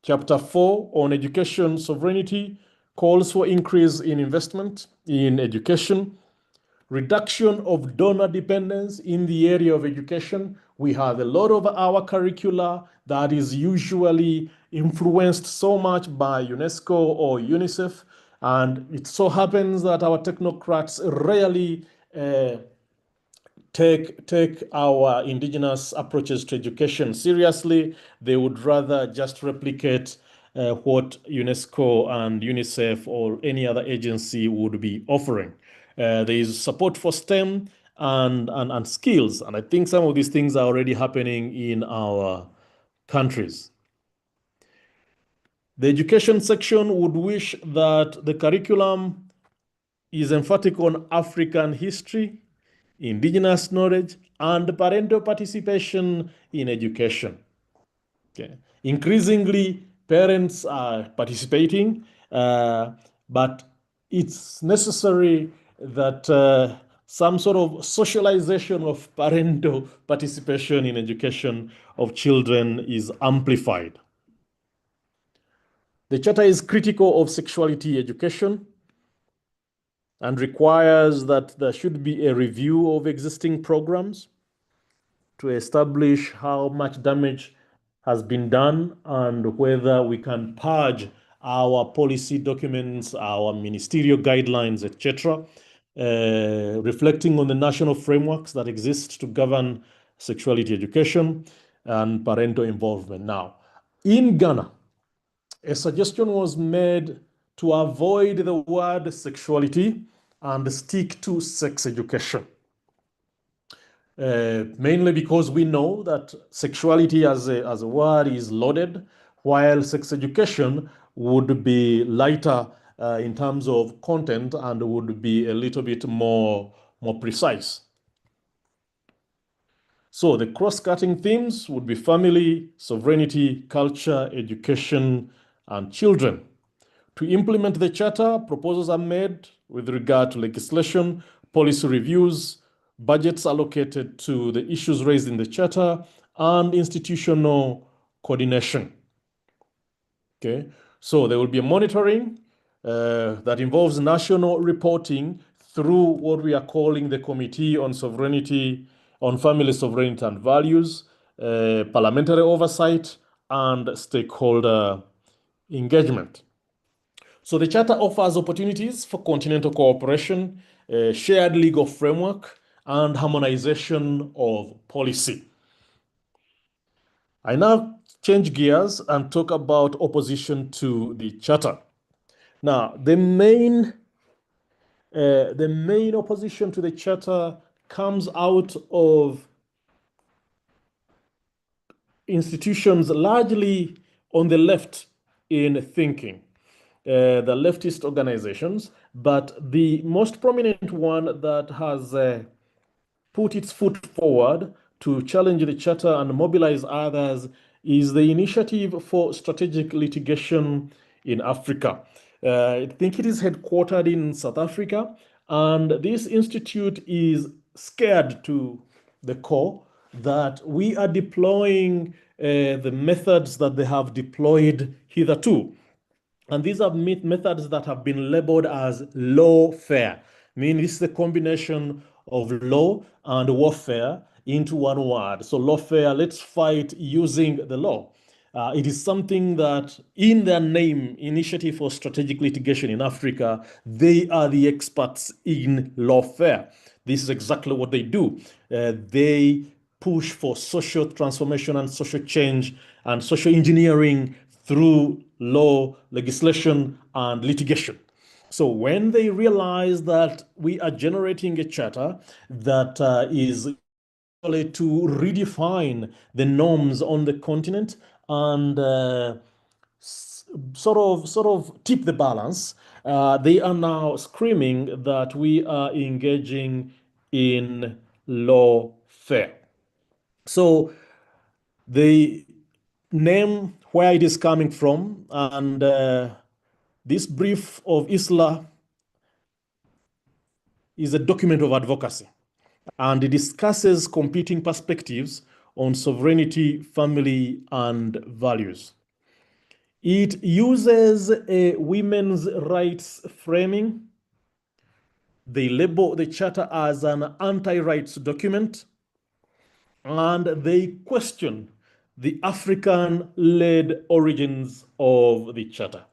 Chapter 4 on education sovereignty calls for increase in investment in education, reduction of donor dependence in the area of education. We have a lot of our curricula that is usually influenced so much by UNESCO or UNICEF, and it so happens that our technocrats rarely take our indigenous approaches to education seriously. They would rather just replicate what UNESCO and UNICEF or any other agency would be offering. There is support for STEM and skills, and I think some of these things are already happening in our countries. The education section would wish that the curriculum is emphatic on African history, indigenous knowledge, and parental participation in education. Okay. Increasingly, parents are participating, but it's necessary that some sort of socialization of parental participation in education of children is amplified. The Charter is critical of sexuality education and requires that there should be a review of existing programs to establish how much damage has been done and whether we can purge our policy documents, our ministerial guidelines, etc., reflecting on the national frameworks that exist to govern sexuality education and parental involvement. Now, in Ghana, a suggestion was made to avoid the word sexuality and stick to sex education. Mainly because we know that sexuality as a word is loaded, while sex education would be lighter in terms of content and would be a little bit more precise. So the cross-cutting themes would be family, sovereignty, culture, education, and children. To implement the Charter, proposals are made with regard to legislation, policy reviews, budgets allocated to the issues raised in the Charter, and institutional coordination. Okay, so there will be a monitoring that involves national reporting through what we are calling the Committee on Sovereignty, on Family Sovereignty and Values, parliamentary oversight, and stakeholder engagement. So the Charter offers opportunities for continental cooperation, shared legal framework, and harmonization of policy. I now change gears and talk about opposition to the Charter. Now, the main opposition to the Charter comes out of institutions largely on the left in thinking. The leftist organizations, but the most prominent one that has put its foot forward to challenge the Charter and mobilize others is the Initiative for Strategic Litigation in Africa. I think it is headquartered in South Africa, and this institute is scared to the core that we are deploying the methods that they have deployed hitherto. And these are methods that have been labeled as lawfare. I mean, this is a combination of law and warfare into one word. So lawfare, let's fight using the law. It is something that in their name, Initiative for Strategic Litigation in Africa, they are the experts in lawfare. This is exactly what they do. They push for social transformation and social change and social engineering through law, legislation, and litigation. So when they realize that we are generating a charter that is to redefine the norms on the continent and sort of tip the balance, they are now screaming that we are engaging in lawfare. So the name where it is coming from, and this brief of ISLA is a document of advocacy. and it discusses competing perspectives on sovereignty, family, and values. It uses a women's rights framing. They label the Charter as an anti-rights document, and they question the African-led origins of the Charter.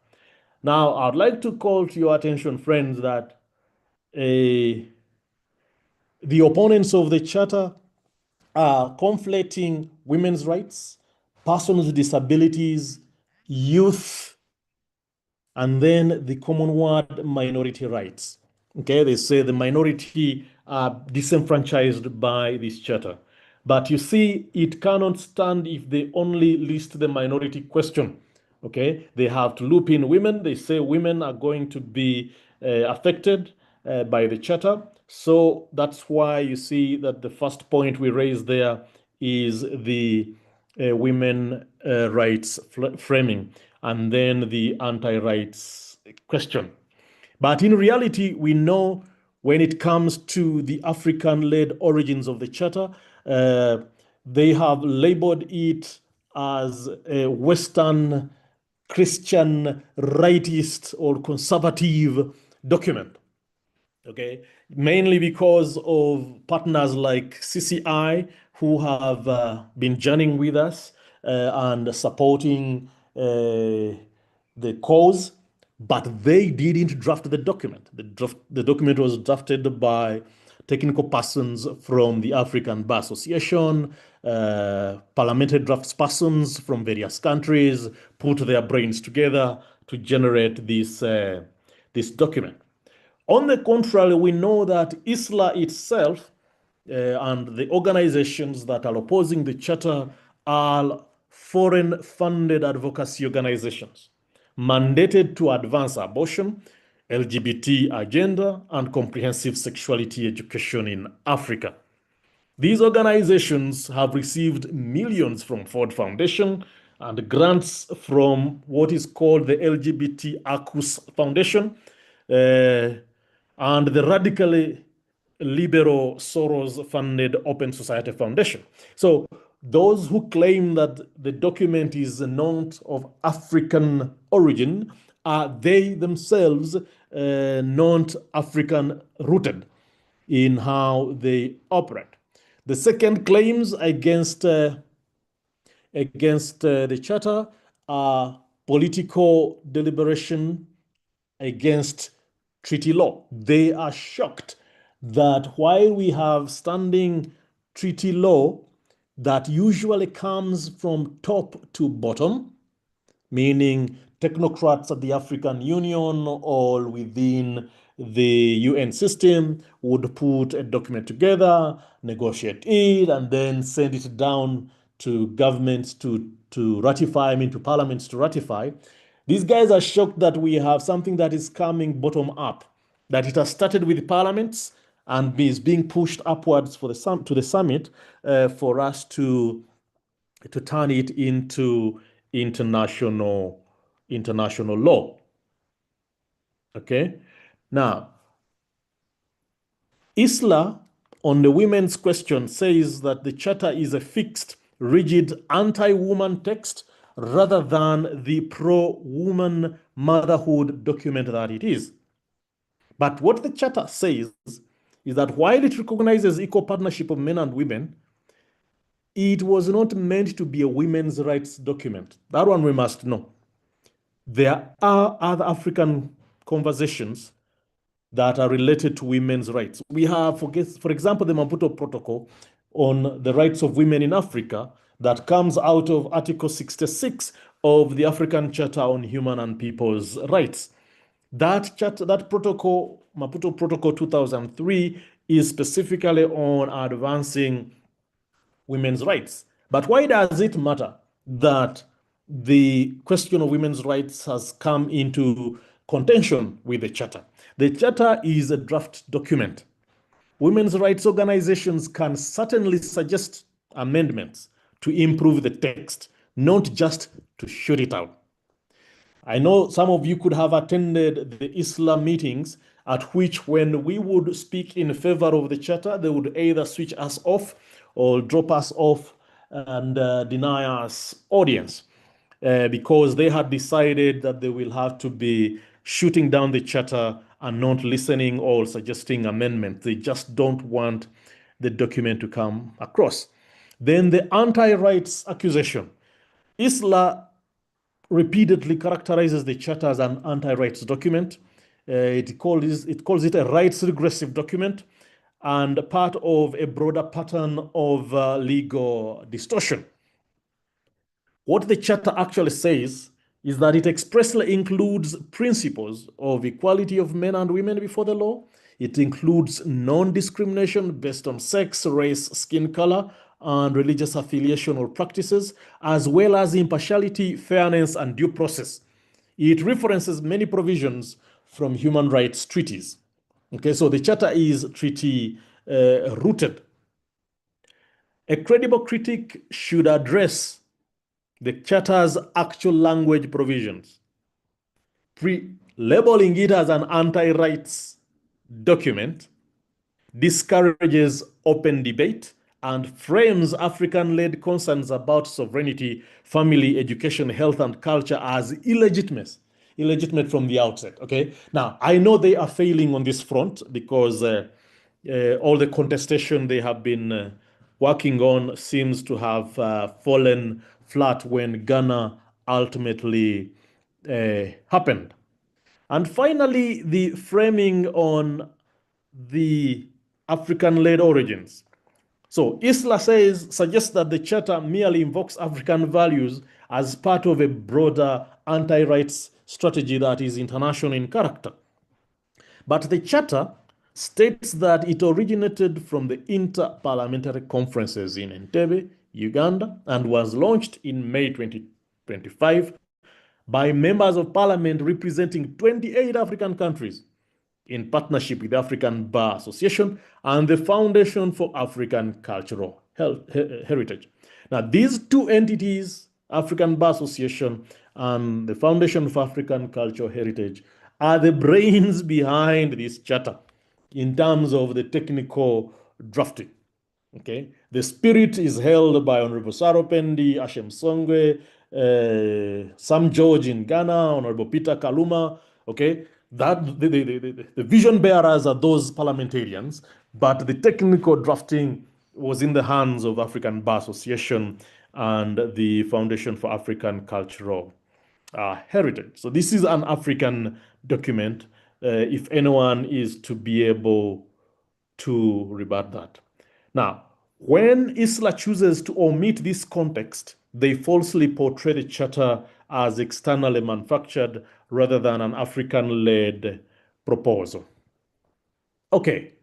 Now, I'd like to call to your attention, friends, that the opponents of the Charter are conflating women's rights, persons with disabilities, youth, and then the common word minority rights. Okay, they say the minority are disenfranchised by this charter. But you see, it cannot stand if they only list the minority question. Okay, they have to loop in women. They say women are going to be affected by the charter. So that's why you see that the first point we raise there is the women rights framing, and then the anti-rights question. But in reality, we know when it comes to the African-led origins of the Charter, they have labeled it as a Western Christian rightist or conservative document. Okay, mainly because of partners like CCI who have been journeying with us and supporting the cause, but they didn't draft the document. The document was drafted by technical persons from the African Bar Association, parliamentary draftspersons from various countries, put their brains together to generate this document. On the contrary, we know that ISLA itself and the organizations that are opposing the charter are foreign-funded advocacy organizations mandated to advance abortion, LGBT agenda, and comprehensive sexuality education in Africa. These organizations have received millions from Ford Foundation and grants from what is called the LGBT ACUS Foundation and the radically liberal Soros-funded Open Society Foundation. So those who claim that the document is not of African origin are they themselves not African rooted in how they operate. The second claims against the charter are political deliberation against treaty law. They are shocked that while we have standing treaty law that usually comes from top to bottom, meaning technocrats at the African Union or within the UN system would put a document together, negotiate it, and then send it down to governments to ratify, to parliaments to ratify. These guys are shocked that we have something that is coming bottom up, that it has started with parliaments and is being pushed upwards to the summit for us to turn it into international law. Okay, now ISLA on the women's question says that the charter is a fixed, rigid, anti-woman text rather than the pro-woman motherhood document that it is. But what the charter says is that while it recognizes equal partnership of men and women, it was not meant to be a women's rights document. That one we must know. There are other African conversations that are related to women's rights. We have, for example, the Maputo Protocol on the rights of women in Africa that comes out of Article 66 of the African Charter on Human and People's Rights. That protocol, Maputo Protocol 2003, is specifically on advancing women's rights. But why does it matter that the question of women's rights has come into contention with the charter? The charter is a draft document. Women's rights organizations can certainly suggest amendments to improve the text, not just to shoot it out. I know some of you could have attended the Islam meetings at which when we would speak in favor of the charter, they would either switch us off or drop us off and deny us audience because they had decided that they will have to be shooting down the charter and not listening or suggesting amendments. They just don't want the document to come across. Then the anti-rights accusation. ISLA repeatedly characterizes the charter as an anti-rights document. It calls it a rights regressive document and part of a broader pattern of legal distortion. What the charter actually says is that it expressly includes principles of equality of men and women before the law. It includes non-discrimination based on sex, race, skin color, and religious affiliation or practices, as well as impartiality, fairness, and due process. It references many provisions from human rights treaties. Okay, so the charter is treaty rooted. A credible critic should address the charter's actual language provisions. Labeling it as an anti-rights document discourages open debate and frames African-led concerns about sovereignty, family, education, health, and culture as illegitimate from the outset, okay? Now, I know they are failing on this front because all the contestation they have been working on seems to have fallen flat when Ghana ultimately happened. And finally, the framing on the African-led origins. So ISLA suggests that the charter merely invokes African values as part of a broader anti-rights strategy that is international in character. But the charter states that it originated from the Inter-Parliamentary Conferences in Entebbe, Uganda, and was launched in May 2025 by members of parliament representing 28 African countries in partnership with the African Bar Association and the Foundation for African Cultural Heritage. Now, these two entities, African Bar Association and the Foundation for African Cultural Heritage, are the brains behind this charter in terms of the technical drafting. Okay, the spirit is held by Honorable Saro Pendi, Ashem Songwe, Sam George in Ghana, Honorable Peter Kaluma. Okay, that the vision bearers are those parliamentarians, but the technical drafting was in the hands of African Bar Association and the Foundation for African Cultural Heritage. So this is an African document, if anyone is to be able to rebut that. Now, when ISLA chooses to omit this context, they falsely portray the charter as externally manufactured rather than an African-led proposal. Okay,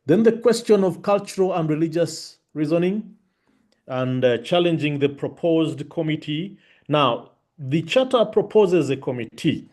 then the question of cultural and religious reasoning and challenging the proposed committee. Now, the charter proposes a committee.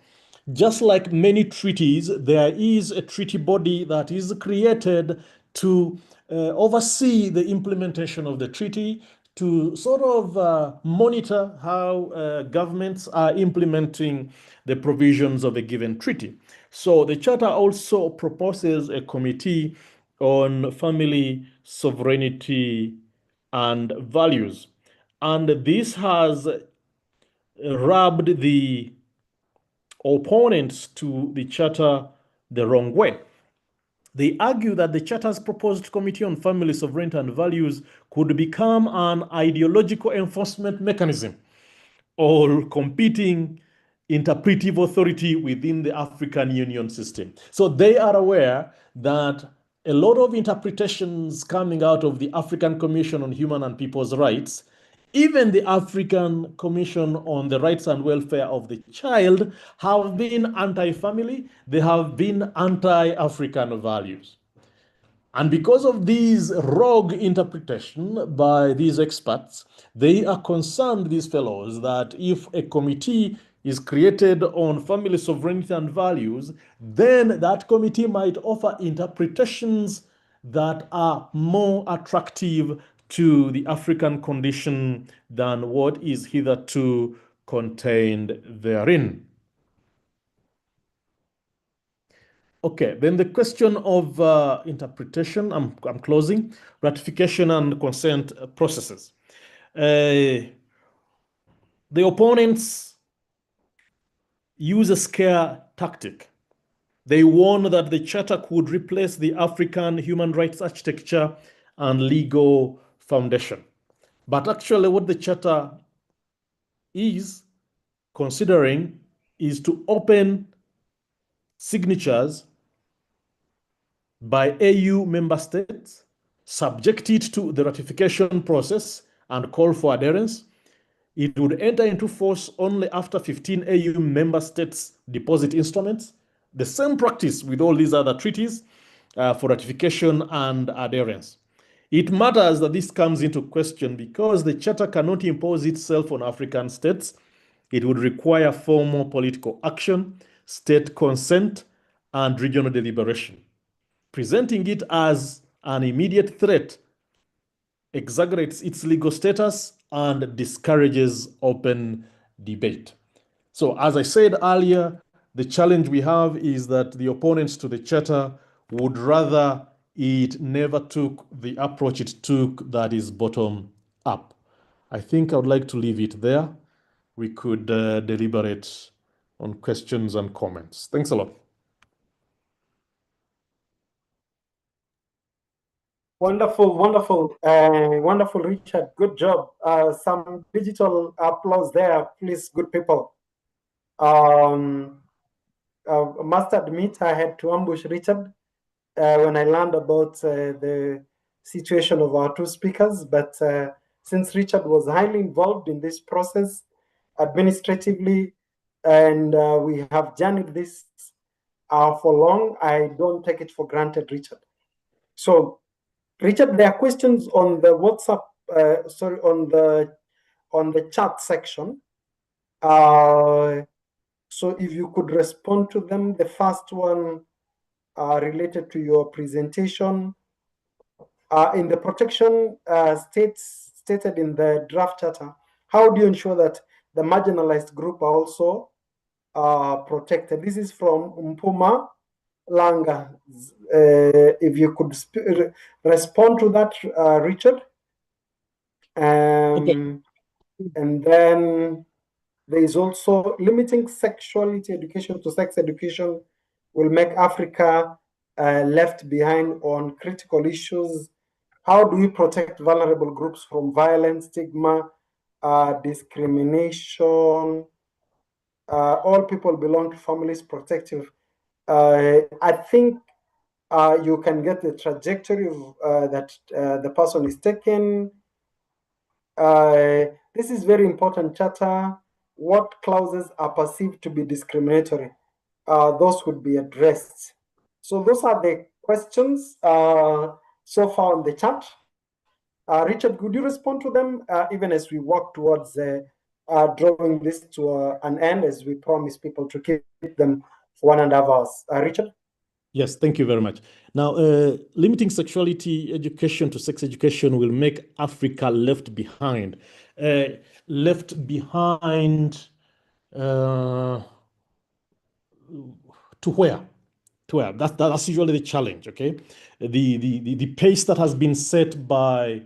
Just like many treaties, there is a treaty body that is created to oversee the implementation of the treaty, to sort of monitor how governments are implementing the provisions of a given treaty. So the charter also proposes a committee on family sovereignty and values. And this has rubbed the opponents to the charter the wrong way. They argue that the charter's proposed Committee on Family Sovereignty and Values could become an ideological enforcement mechanism or competing interpretive authority within the African Union system. So they are aware that a lot of interpretations coming out of the African Commission on Human and People's Rights, even the African Commission on the Rights and Welfare of the Child, have been anti-family, they have been anti-African values. And because of these rogue interpretation by these experts, they are concerned, these fellows, that if a committee is created on family sovereignty and values, then that committee might offer interpretations that are more attractive to the African condition than what is hitherto contained therein. Okay, then the question of interpretation, I'm closing, ratification and consent processes. The opponents use a scare tactic. They warn that the charter could replace the African human rights architecture and legal foundation. But actually what the charter is considering is to open signatures by AU member states, subject it to the ratification process and call for adherence. It would enter into force only after 15 AU member states deposit instruments. The same practice with all these other treaties for ratification and adherence. It matters that this comes into question because the charter cannot impose itself on African states. It would require formal political action, state consent, and regional deliberation. Presenting it as an immediate threat exaggerates its legal status and discourages open debate. So, as I said earlier, the challenge we have is that the opponents to the charter would rather it never took the approach it took, that is bottom up. I think I would like to leave it there. We could deliberate on questions and comments. Thanks a lot.
Wonderful, wonderful, Richard. Good job. Some digital applause there, please, good people. Must admit, I had to ambush Richard when I learned about the situation of our two speakers. But since Richard was highly involved in this process administratively, and we have journeyed this for long, I don't take it for granted, Richard. So, Richard, there are questions on the WhatsApp, on the chat section. So if you could respond to them, the first one related to your presentation. In the protection stated in the draft charter, how do you ensure that the marginalized group are also protected? This is from Mpuma Langa. If you could respond to that, Richard.
Okay.
And then there is also limiting sexuality education to sex education will make Africa left behind on critical issues. How do we protect vulnerable groups from violence, stigma, discrimination? All people belong to families protective. I think you can get the trajectory of, that the person is taking. This is very important charter. What clauses are perceived to be discriminatory? Those would be addressed. So those are the questions so far on the chat. Richard, could you respond to them even as we work towards drawing this to an end, as we promise people to keep them for 1.5 hours? Richard?
Yes, thank you very much. Now, limiting sexuality education to sex education will make Africa left behind. Left behind to where? To where? That's usually the challenge, okay? The pace that has been set by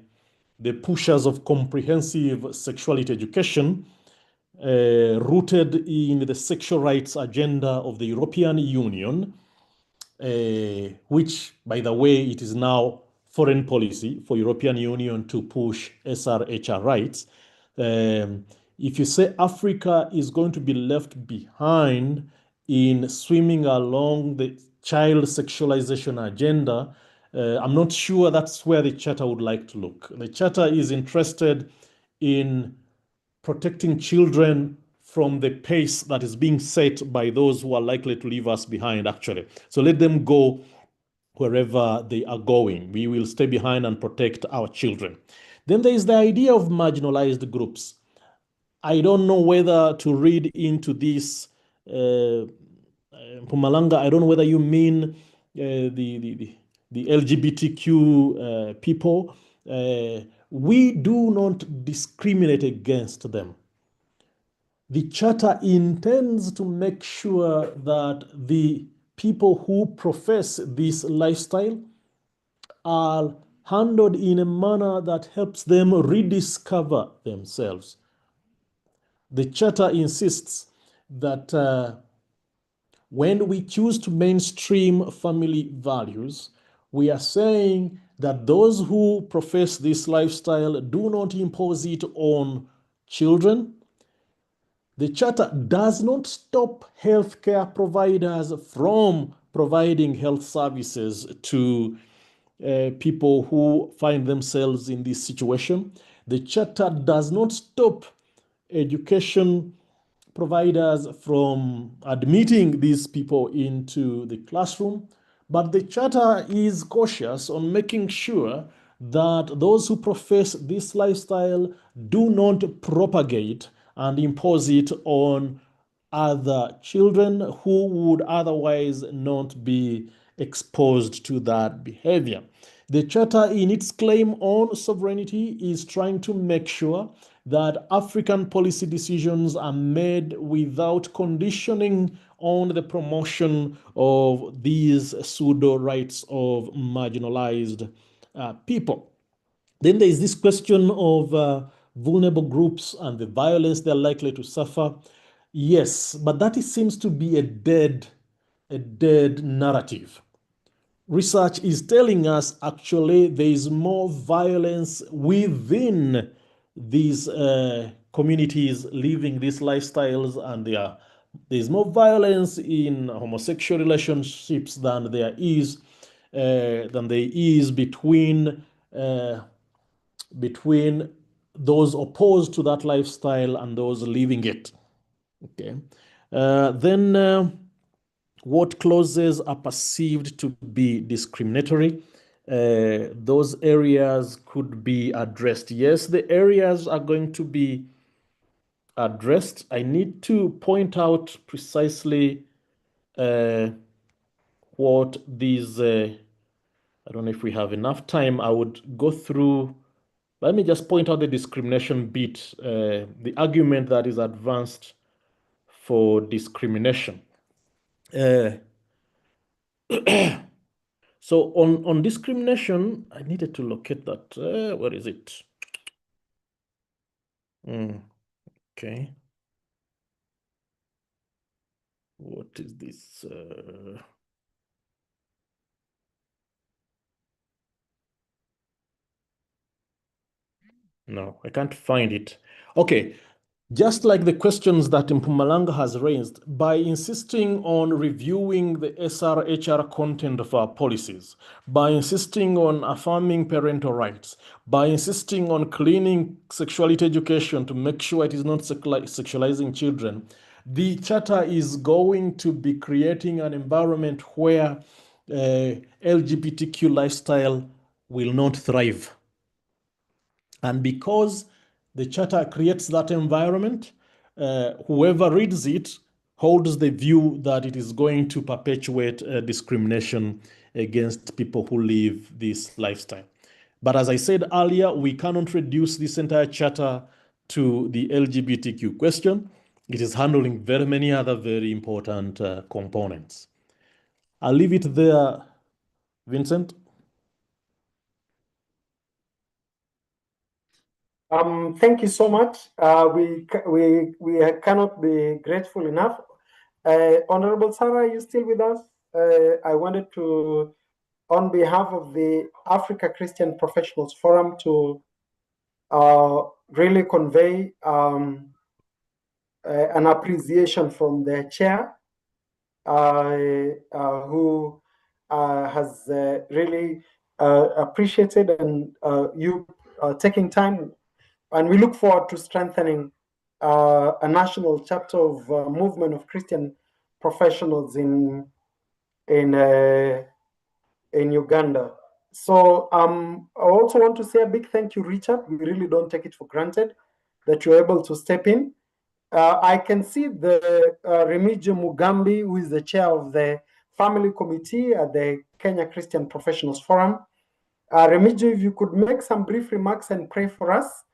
the pushers of comprehensive sexuality education, rooted in the sexual rights agenda of the European Union, which, by the way, it is now foreign policy for European Union to push SRHR rights. If you say Africa is going to be left behind in swimming along the child sexualization agenda, I'm not sure that's where the charter would like to look. The charter is interested in protecting children from the pace that is being set by those who are likely to leave us behind, actually. So let them go wherever they are going. We will stay behind and protect our children. Then there is the idea of marginalized groups. I don't know whether to read into this, Pumalanga, I don't know whether you mean the LGBTQ people. We do not discriminate against them. The charter intends to make sure that the people who profess this lifestyle are handled in a manner that helps them rediscover themselves. The Charter insists that when we choose to mainstream family values, we are saying that those who profess this lifestyle do not impose it on children. The Charter does not stop healthcare providers from providing health services to people who find themselves in this situation. The Charter does not stop education providers from admitting these people into the classroom, but the Charter is cautious on making sure that those who profess this lifestyle do not propagate and impose it on other children who would otherwise not be exposed to that behavior. The Charter, in its claim on sovereignty, is trying to make sure that African policy decisions are made without conditioning on the promotion of these pseudo rights of marginalized people. Then there is this question of vulnerable groups and the violence they're likely to suffer. Yes, but that seems to be a dead narrative. Research is telling us actually there is more violence within these communities living these lifestyles, and there's more violence in homosexual relationships than there is between those opposed to that lifestyle and those living it. Okay. Then what clauses are perceived to be discriminatory? Those areas could be addressed. Yes, the areas are going to be addressed. I need to point out precisely what these, I don't know if we have enough time. I would go through, let me just point out the discrimination bit, the argument that is advanced for discrimination. So on discrimination, I needed to locate that. Where is it? Okay. What is this? No, I can't find it. Okay. Just like the questions that Mpumalanga has raised, by insisting on reviewing the SR-HR content of our policies, by insisting on affirming parental rights, by insisting on cleaning sexuality education to make sure it is not sexualizing children, the Charter is going to be creating an environment where LGBTQ lifestyle will not thrive. And because the Charter creates that environment, whoever reads it holds the view that it is going to perpetuate discrimination against people who live this lifestyle. But as I said earlier, we cannot reduce this entire Charter to the LGBTQ question. It is handling very many other very important components. I'll leave it there, Vincent.
Thank you so much. We cannot be grateful enough. Honorable Sarah, are you still with us? I wanted to, on behalf of the Africa Christian Professionals Forum, to really convey an appreciation from the chair, who has really appreciated and you taking time. And we look forward to strengthening a national chapter of movement of Christian professionals in Uganda. So I also want to say a big thank you, Richard. We really don't take it for granted that you're able to step in. I can see the Remigio Mugambi, who is the chair of the family committee at the Kenya Christian Professionals Forum. Remigio, if you could make some brief remarks and pray for us,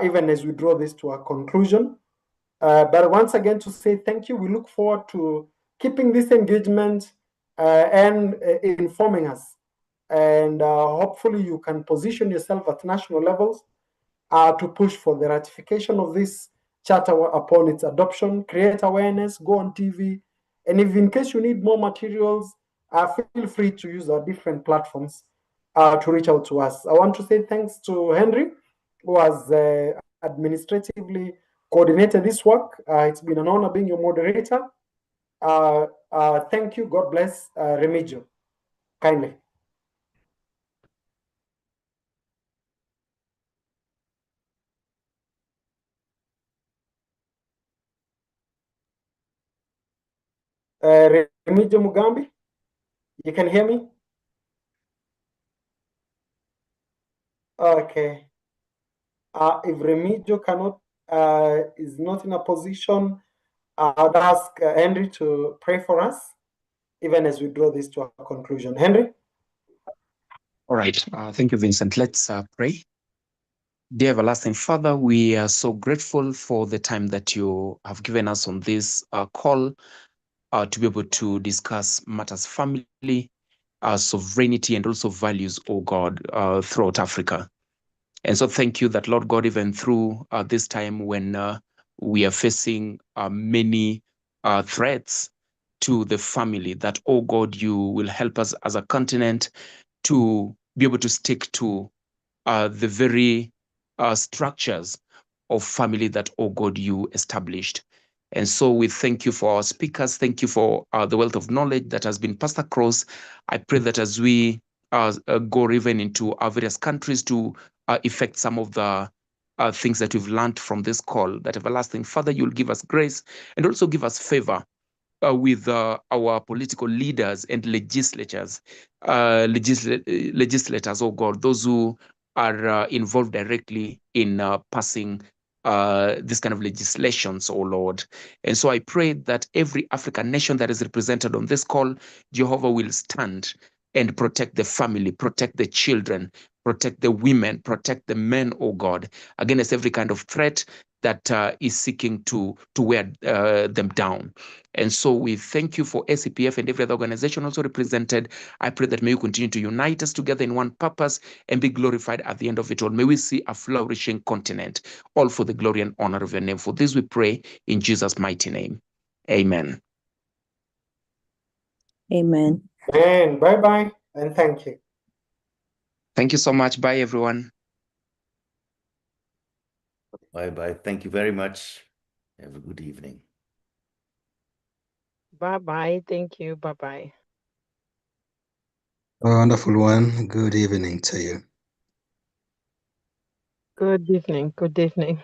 even as we draw this to a conclusion. But once again, to say thank you, we look forward to keeping this engagement and informing us. And hopefully you can position yourself at national levels to push for the ratification of this charter upon its adoption, create awareness, go on TV. And if in case you need more materials, feel free to use our different platforms to reach out to us. I want to say thanks to Henry, who has administratively coordinated this work. It's been an honor being your moderator. Thank you. God bless Remigio. Kindly. Remigio Mugambi, you can hear me? Okay. If Remigio cannot, is not in a position, I'd ask Henry to pray for us, even as we draw this to a conclusion. Henry?
All right. Thank you, Vincent. Let's pray. Dear everlasting Father, we are so grateful for the time that you have given us on this call to be able to discuss matters family, sovereignty, and also values, oh God, throughout Africa. And so thank you that, Lord God, even through this time when we are facing many threats to the family, that, oh God, you will help us as a continent to be able to stick to the very structures of family that, oh God, you established. And so we thank you for our speakers. Thank you for the wealth of knowledge that has been passed across. I pray that as we go even into our various countries to effect some of the things that we've learned from this call, that everlasting Father, you'll give us grace and also give us favor with our political leaders and legislators, legislators, oh God, those who are involved directly in passing this kind of legislations, oh Lord. And so I pray that every African nation that is represented on this call, Jehovah will stand and protect the family, protect the children, protect the women, protect the men, oh God, against every kind of threat that is seeking to wear them down. And so we thank you for SCPF and every other organization also represented. I pray that may you continue to unite us together in one purpose and be glorified at the end of it all. May we see a flourishing continent, all for the glory and honor of your name. For this we pray in Jesus' mighty name. Amen.
Amen.
And bye-bye, and thank you.
Thank you so much. Bye, everyone.
Bye-bye. Thank you very much. Have a good evening.
Bye-bye. Thank you. Bye-bye.
Wonderful one. Good evening to you.
Good evening. Good evening.